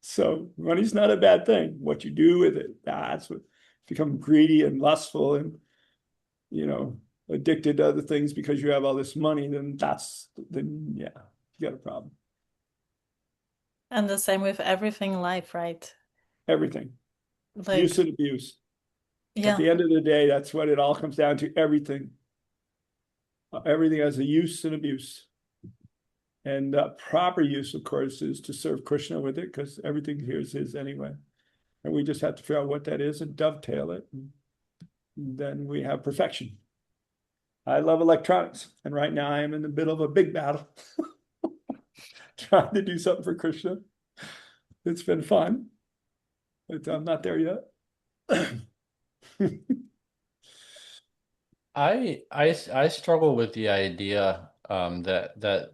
So money's not a bad thing. What you do with it, that's what become greedy and lustful and, addicted to other things because you have all this money, then you got a problem. And the same with everything in life, right? Everything. Like, Use and abuse. yeah. At the end of the day, that's what it all comes down to. Everything. Everything has a use and abuse. And proper use, of course, is to serve Krishna with it, because everything here is his anyway. And we just have to figure out what that is and dovetail it. And then we have perfection. I love electronics. And right now I am in the middle of a big battle. Trying to do something for Krishna. It's been fun. But I'm not there yet. I struggle with the idea that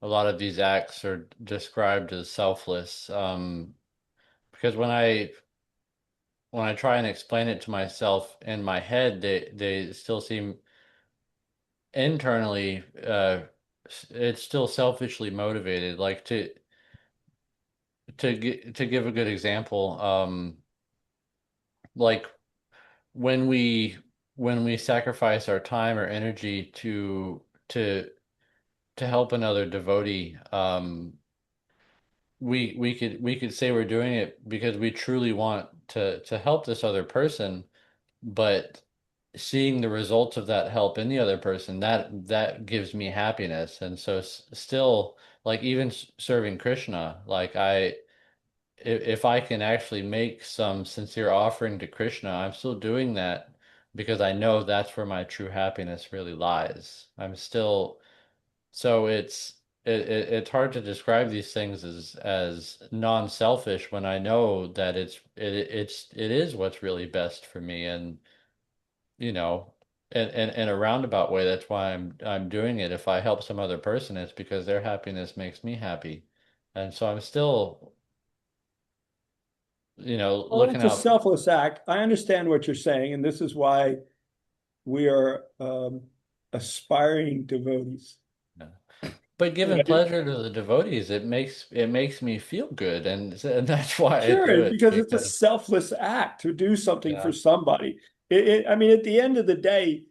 a lot of these acts are described as selfless, because when I try and explain it to myself in my head, they still seem internally it's still selfishly motivated. Like to give a good example, like when we sacrifice our time or energy to help another devotee, we could say we're doing it because we truly want to help this other person, but seeing the results of that help in the other person, that gives me happiness. And so still, like, even serving Krishna, like if I can actually make some sincere offering to Krishna, I'm still doing that because I know that's where my true happiness really lies. I'm still, so it's hard to describe these things as non-selfish when I know that it is what's really best for me. And in a roundabout way, that's why I'm doing it. If I help some other person, it's because their happiness makes me happy. And so I'm still, Well, looking it's a out. selfless act. I understand what you're saying, and this is why we are aspiring devotees. Yeah. But giving right? pleasure to the devotees, it makes me feel good, and that's why I do Sure, it because it's a because selfless act to do something for yeah, somebody. I mean, at the end of the day,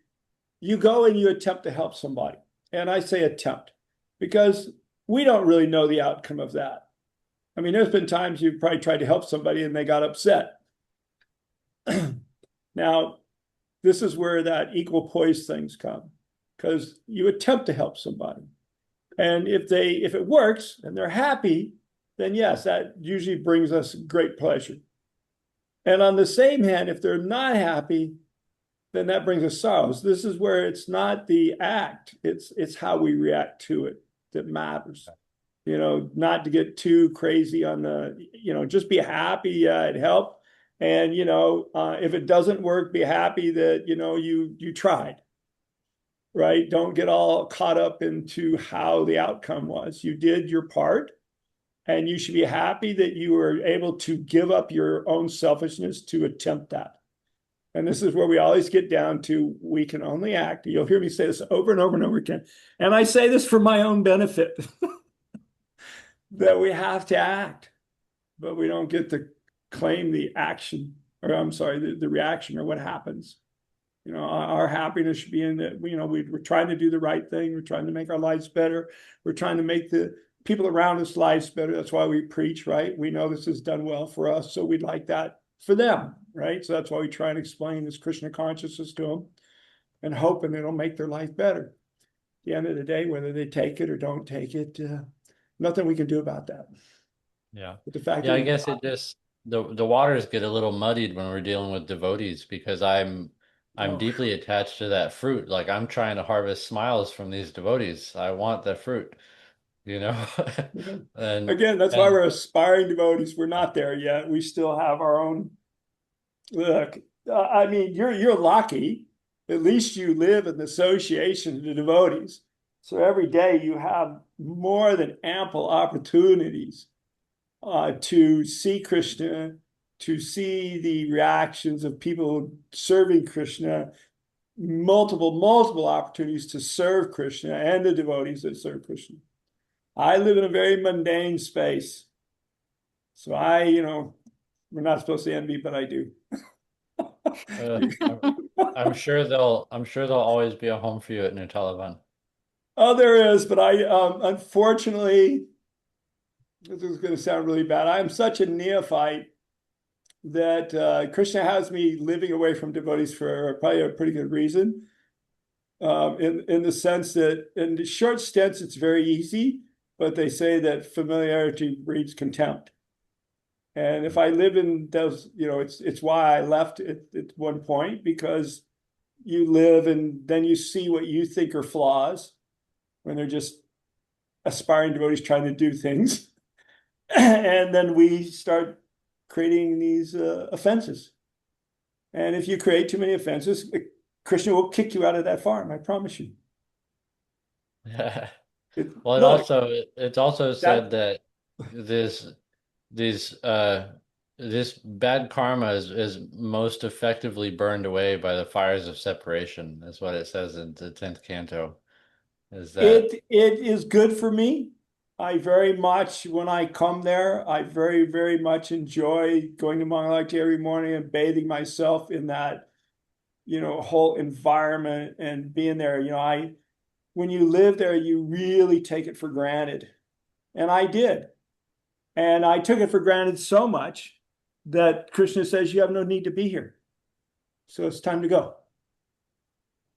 you go and you attempt to help somebody. And I say attempt because we don't really know the outcome of that. I mean, there's been times you've probably tried to help somebody and they got upset. Now, this is where that equal poise things come because you attempt to help somebody. And if it works and they're happy, then yes, that usually brings us great pleasure. And on the same hand, if they're not happy, then that brings us sorrows. This is where it's not the act, it's how we react to it that matters. Not to get too crazy on just be happy, yeah, it helped. And if it doesn't work, be happy that you tried, right? Don't get all caught up into how the outcome was. You did your part, and you should be happy that you were able to give up your own selfishness to attempt that. And this is where we always get down to we can only act. You'll hear me say this over and over and over again. And I say this for my own benefit that we have to act, but we don't get to claim the action, or I'm sorry, the reaction or what happens. Our happiness should be in that, we're trying to do the right thing. We're trying to make our lives better. We're trying to make the people around us lives better. That's why we preach, right? We know this is done well for us, so we'd like that for them, right? So that's why we try and explain this Krishna consciousness to them and hoping it'll make their life better. At the end of the day, whether they take it or don't take it, nothing we can do about that. yeah, But the fact yeah. that I we, guess it just the waters get a little muddied when we're dealing with devotees because I'm oh, deeply attached to that fruit. Like I'm trying to harvest smiles from these devotees. I want the fruit, you know, and again, that's why and we're aspiring devotees. We're not there yet. We still have our own. Look, I mean, you're lucky. At least you live in the association of the devotees. So every day you have more than ample opportunities to see Krishna, to see the reactions of people serving Krishna, multiple opportunities to serve Krishna and the devotees that serve Krishna. I live in a very mundane space. So we're not supposed to envy, but I do. I'm sure there'll always be a home for you at New Taliban. Oh, there is, but I unfortunately, this is going to sound really bad. I'm such a neophyte that Krishna has me living away from devotees for probably a pretty good reason. In the sense that in the short stints, it's very easy, but they say that familiarity breeds contempt. And if I live in those, it's why I left at one point because you live and then you see what you think are flaws when they're just aspiring devotees trying to do things. And then we start creating these offenses. And if you create too many offenses, Krishna will kick you out of that farm. I promise you. Well, Look, it's also said that that this these this bad karma is most effectively burned away by the fires of separation. That's what it says in the 10th canto. Is that it is good for me. I very much, when I come there, I very much enjoy going to Mangalakti every morning and bathing myself in that, whole environment and being there. When you live there, you really take it for granted. And I did. And I took it for granted so much that Krishna says you have no need to be here. So it's time to go.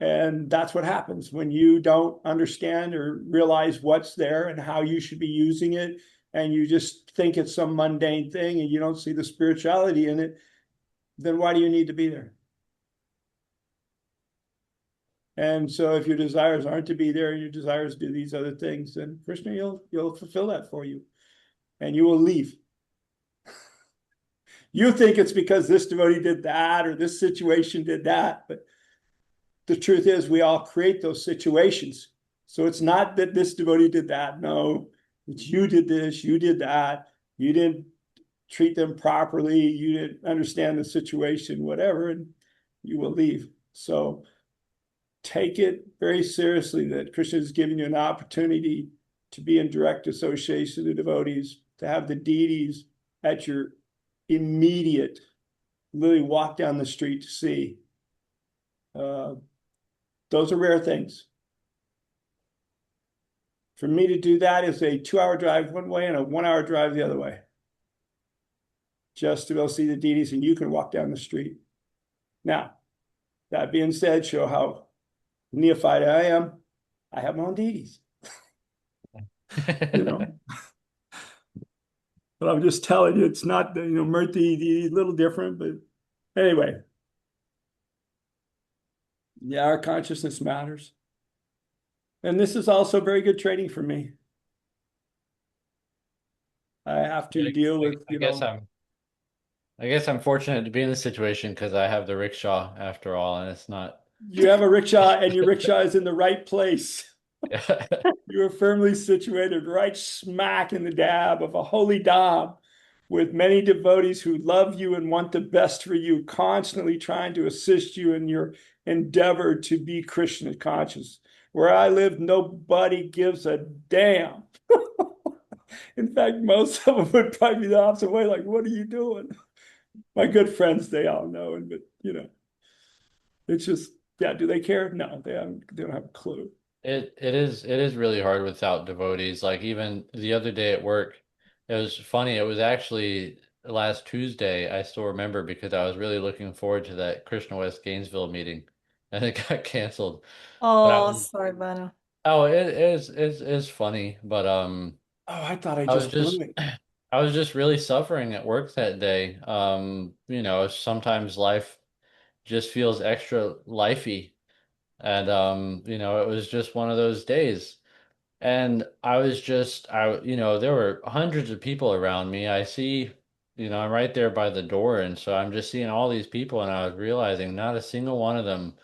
And that's what happens when you don't understand or realize what's there and how you should be using it. And you just think it's some mundane thing and you don't see the spirituality in it. Then why do you need to be there? And so if your desires aren't to be there and your desires do these other things, then Krishna, you'll fulfill that for you. And you will leave. You think it's because this devotee did that or this situation did that, but the truth is we all create those situations. So it's not that this devotee did that. No, it's you did this, you did that. You didn't treat them properly. You didn't understand the situation, whatever, and you will leave. So take it very seriously that Krishna is giving you an opportunity to be in direct association with the devotees, to have the deities at your immediate, literally walk down the street to see. Those are rare things. For me to do that is a 2-hour drive one way and a 1-hour drive the other way. Just to go see the deities, and you can walk down the street. Now, that being said, show how neophyte I am. I have my own deities. You know. But I'm just telling you, it's not, Murthy, a little different, but anyway. Yeah, our consciousness matters. And this is also very good training for me. I have to deal with, I guess I'm fortunate to be in this situation because I have the rickshaw after all, and it's not. You have a rickshaw, and your rickshaw is in the right place. You are firmly situated right smack in the dab of a holy dham with many devotees who love you and want the best for you, constantly trying to assist you in your endeavor to be Krishna conscious. Where I live, nobody gives a damn. In fact, most of them would probably be the opposite way, like, what are you doing? My good friends, they all know, but it's just, yeah, do they care? No, they don't have a clue. It is really hard without devotees. Like even the other day at work, it was funny. It was actually last Tuesday. I still remember because I was really looking forward to that Krishna West Gainesville meeting, and it got canceled. But I Oh, was sorry, Banu. oh, it is funny, but Oh, I thought I I was just blew just it. I was just really suffering at work that day. Sometimes life just feels extra lifey. And it was just one of those days. And there were hundreds of people around me. I see, I'm right there by the door, and so I'm just seeing all these people, and I was realizing not a single one of them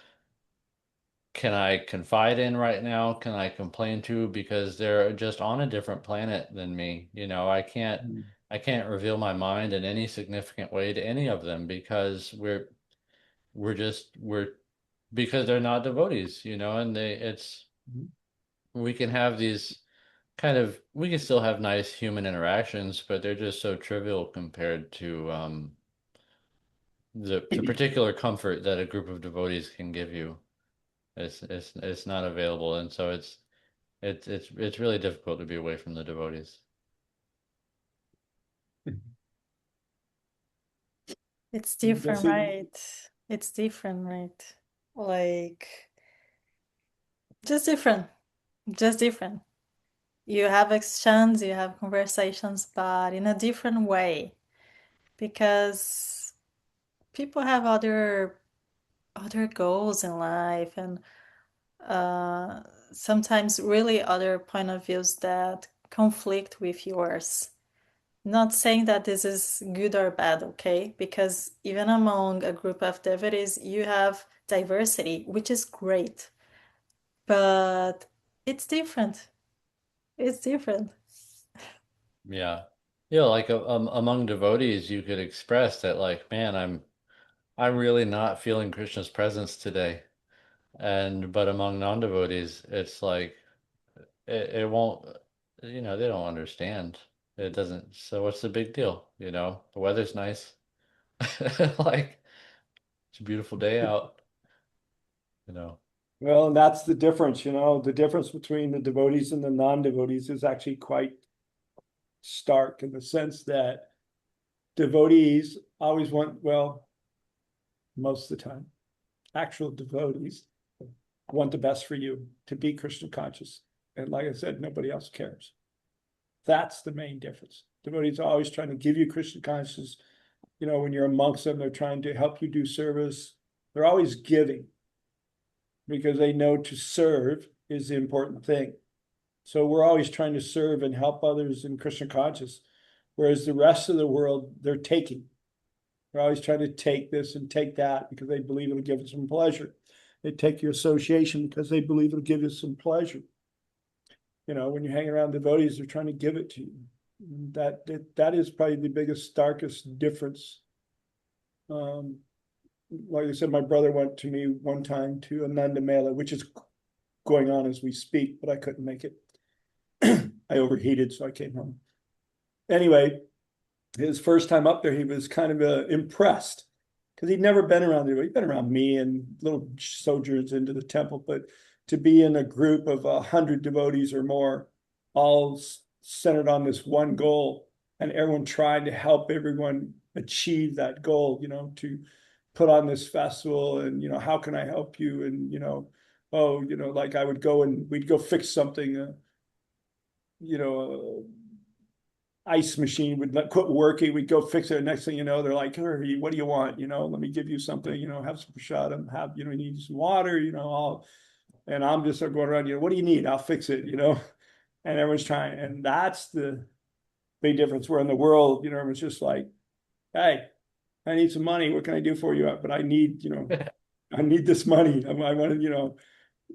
can I confide in right now, can I complain to, because they're just on a different planet than me. I can't reveal my mind in any significant way to any of them because we're because they're not devotees, and we can have these we can still have nice human interactions, but they're just so trivial compared to the particular comfort that a group of devotees can give you. It's not available, and so it's really difficult to be away from the devotees. It's This different, is, right? It's different, right? Like, just different, just different. You have exchanges, you have conversations, but in a different way, because people have other goals in life, and uh, sometimes really other point of views that conflict with yours. Not saying that this is good or bad, okay? Because even among a group of devotees, you have diversity, which is great, but it's different. It's different. Yeah. Yeah, like among devotees, you could express that, like, man, I'm really not feeling Krishna's presence today. But among non-devotees, it's like it won't, they don't understand. It doesn't, so what's the big deal? The weather's nice. Like it's a beautiful day out, you know. well, that's the difference, the difference between the devotees and the non-devotees is actually quite stark in the sense that devotees always want, well, most of the time, actual devotees want the best for you to be Krishna conscious. And like I said, nobody else cares. That's the main difference. Devotees are always trying to give you Krishna consciousness. When you're amongst them, they're trying to help you do service. They're always giving because they know to serve is the important thing. So we're always trying to serve and help others in Krishna conscious, whereas the rest of the world, they're taking. They're always trying to take this and take that because they believe it'll give them some pleasure. They take your association because they believe it'll give you some pleasure. When you hang around devotees, they're trying to give it to you. That is probably the biggest, starkest difference. Like I said, my brother went to me one time to Ananda Mela, which is going on as we speak, but I couldn't make it. I overheated, so I came home. Anyway, his first time up there, he was kind of impressed because he'd never been around there. He'd been around me and little sojourns into the temple, but to be in a group of 100 devotees or more, all centered on this one goal, and everyone trying to help everyone achieve that goal, to put on this festival, and how can I help you? And oh, like I would go and we'd go fix something, you know, ice machine would not quit working. We'd go fix it. Next thing you know, they're like, hey, what do you want? Let me give you something, have some prasadam, have, you need some water, and I'm just going around, what do you need? I'll fix it, and everyone's trying. And that's the big difference. Where in the world, everyone's just like, hey, I need some money. What can I do for you? But I need, I need this money. I want to,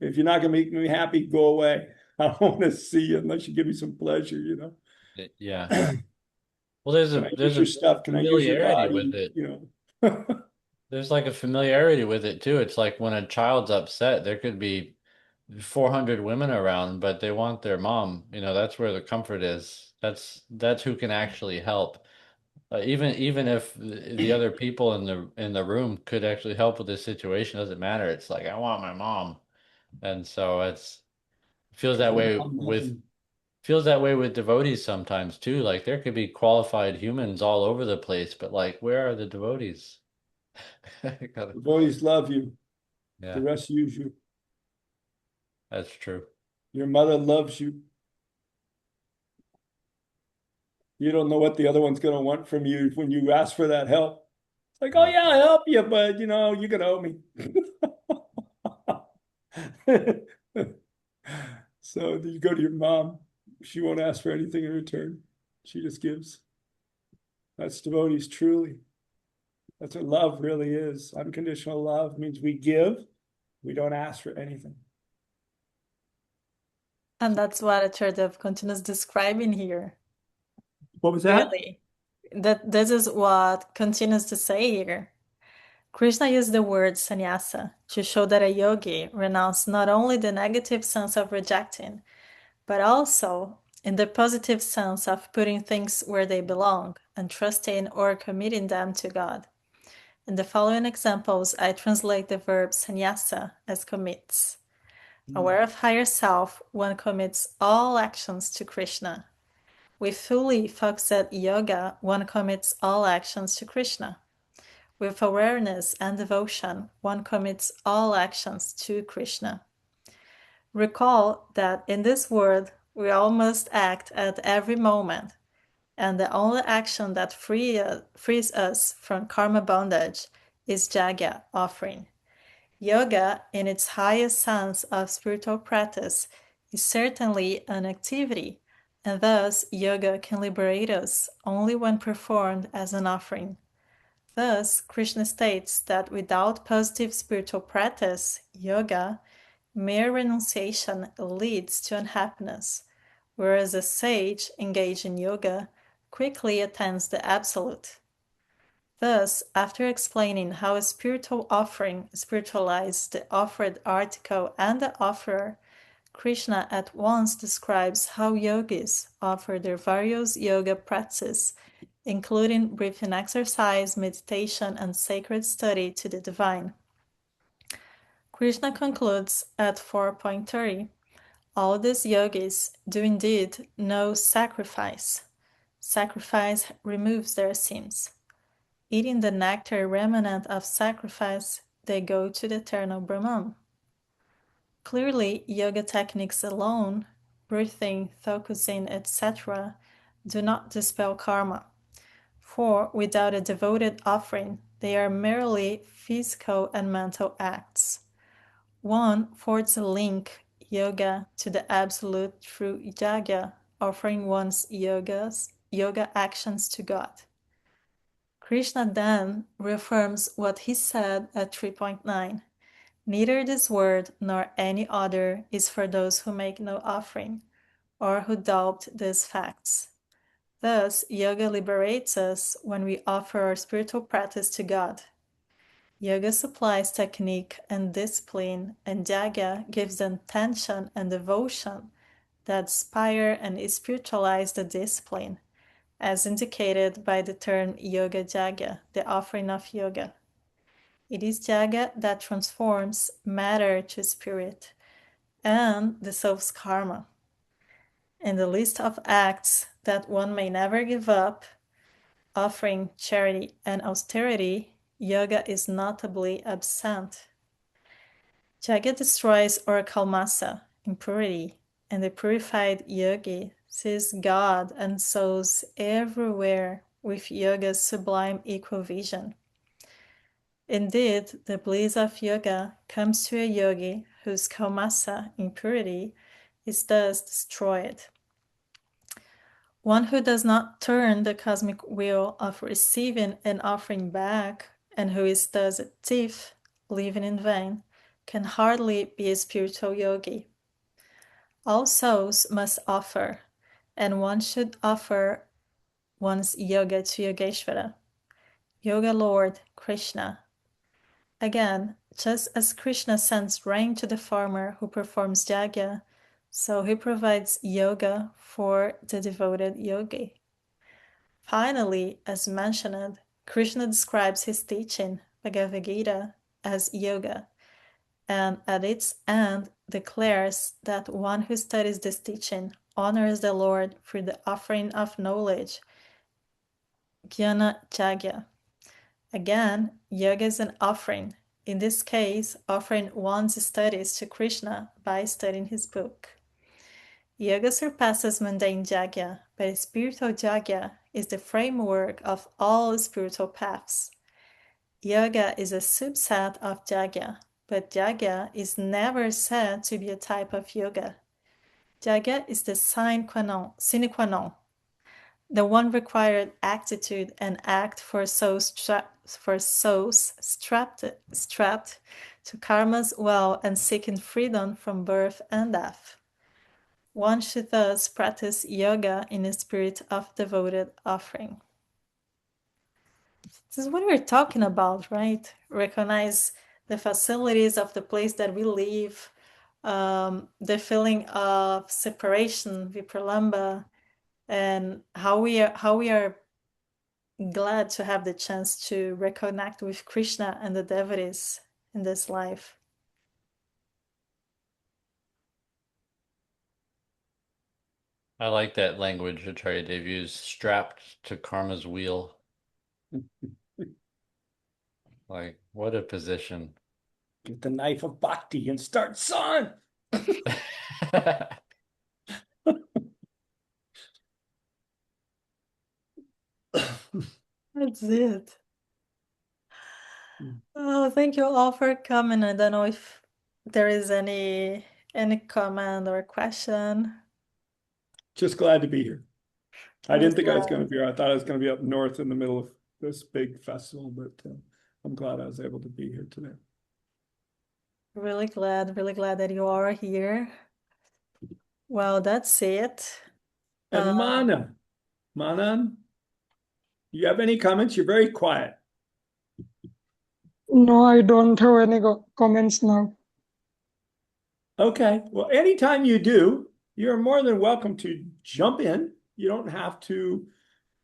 if you're not going to make me happy, go away. I don't want to see you unless you give me some pleasure, Yeah. Well, there's Can a I use there's your a stuff? Can I use your familiarity with body? it. Know. There's like a familiarity with it too. It's like when a child's upset, there could be 400 women around, but they want their mom. That's where the comfort is. That's who can actually help. Even if the other people in the room could actually help with this situation, doesn't matter. It's like I want my mom, and so feels that Your way mom with nothing. feels that way with devotees sometimes too. Like there could be qualified humans all over the place, but like where are the devotees? Gotta- The boys love you. The Yeah, rest use you. that's true. Your mother loves you. You don't know what the other one's going to want from you when you ask for that help. It's like, oh Right. yeah, I'll help you, but you're going to owe me. So you go to your mom. She won't ask for anything in return. She just gives. That's devotees truly. That's what love really is. Unconditional love means we give, we don't ask for anything. And that's what Acharydev continues describing here. What was that? Really, that this is what continues to say here. Krishna used the word sannyasa to show that a yogi renounced not only the negative sense of rejecting, but also in the positive sense of putting things where they belong and trusting or committing them to God. In the following examples, I translate the verb sannyasa as commits. Aware of higher self, one commits all actions to Krishna. With fully focused yoga, one commits all actions to Krishna. With awareness and devotion, one commits all actions to Krishna. Recall that in this world, we all must act at every moment, and the only action that frees us from karma bondage is jagya, offering. Yoga, in its highest sense of spiritual practice, is certainly an activity, and thus yoga can liberate us only when performed as an offering. Thus, Krishna states that without positive spiritual practice, yoga, mere renunciation leads to unhappiness, whereas a sage engaged in yoga quickly attains the absolute. Thus, after explaining how a spiritual offering spiritualizes the offered article and the offerer, Krishna at once describes how yogis offer their various yoga practices, including breathing exercise, meditation, and sacred study to the divine. Krishna concludes at 4.30, all these yogis do indeed know sacrifice. Sacrifice removes their sins. Eating the nectar remnant of sacrifice, they go to the eternal Brahman. Clearly, yoga techniques alone, breathing, focusing, etc., do not dispel karma, for without a devoted offering, they are merely physical and mental acts. One forges a link yoga to the absolute through jagya, offering one's yoga actions to God. Krishna then reaffirms what he said at 3.9. Neither this word nor any other is for those who make no offering, or who doubt these facts. Thus, yoga liberates us when we offer our spiritual practice to God. Yoga supplies technique and discipline, and jagya gives the intention and devotion that inspire and spiritualize the discipline, as indicated by the term Yoga Jagya, the offering of yoga. It is Jagya that transforms matter to spirit and dissolves karma. In the list of acts that one may never give up, offering, charity, and austerity, yoga is notably absent. Jagya destroys or kalmasa, impurity, and the purified yogi sees God and souls everywhere with yoga's sublime equal vision. Indeed, the bliss of yoga comes to a yogi whose kalmasa, impurity, is thus destroyed. One who does not turn the cosmic wheel of receiving and offering back, and who is thus a thief, living in vain, can hardly be a spiritual yogi. All souls must offer, and one should offer one's yoga to Yogeshvara, Yoga Lord Krishna. Again, just as Krishna sends rain to the farmer who performs yajna, so he provides yoga for the devoted yogi. Finally, as mentioned, Krishna describes his teaching, Bhagavad-gita, as yoga, and at its end declares that one who studies this teaching honors the Lord through the offering of knowledge, Jnana Jagya. Again, yoga is an offering, in this case, offering one's studies to Krishna by studying his book. Yoga surpasses mundane jagya, but spiritual jagya is the framework of all spiritual paths. Yoga is a subset of jagya, but jagya is never said to be a type of yoga. Jagya is the sine qua non, the one required attitude and act for souls strapped to karma's well and seeking freedom from birth and death. One should thus practice yoga in a spirit of devoted offering. This is what we're talking about, right? Recognize the facilities of the place that we live, the feeling of separation, vipralamba, and how we are glad to have the chance to reconnect with Krishna and the devotees in this life. I like that language Acharya Dev used, strapped to karma's wheel. Like, what a position. Get the knife of bhakti and start sawing. That's it. Oh, thank you all for coming. I don't know if there is any comment or question. Just glad to be here. I I'm didn't think I was glad. going to be here. I thought I was going to be up north in the middle of this big festival, but I'm glad I was able to be here today. Really glad that you are here. Well, that's it. And Manan, you have any comments? You're very quiet. No, I don't have any comments now. Okay. Well, anytime you do, you're more than welcome to jump in. You don't have to,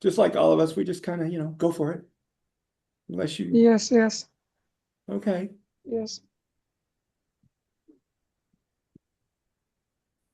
just like all of us, we just kind of, go for it. Unless you, Yes, yes, okay. yes.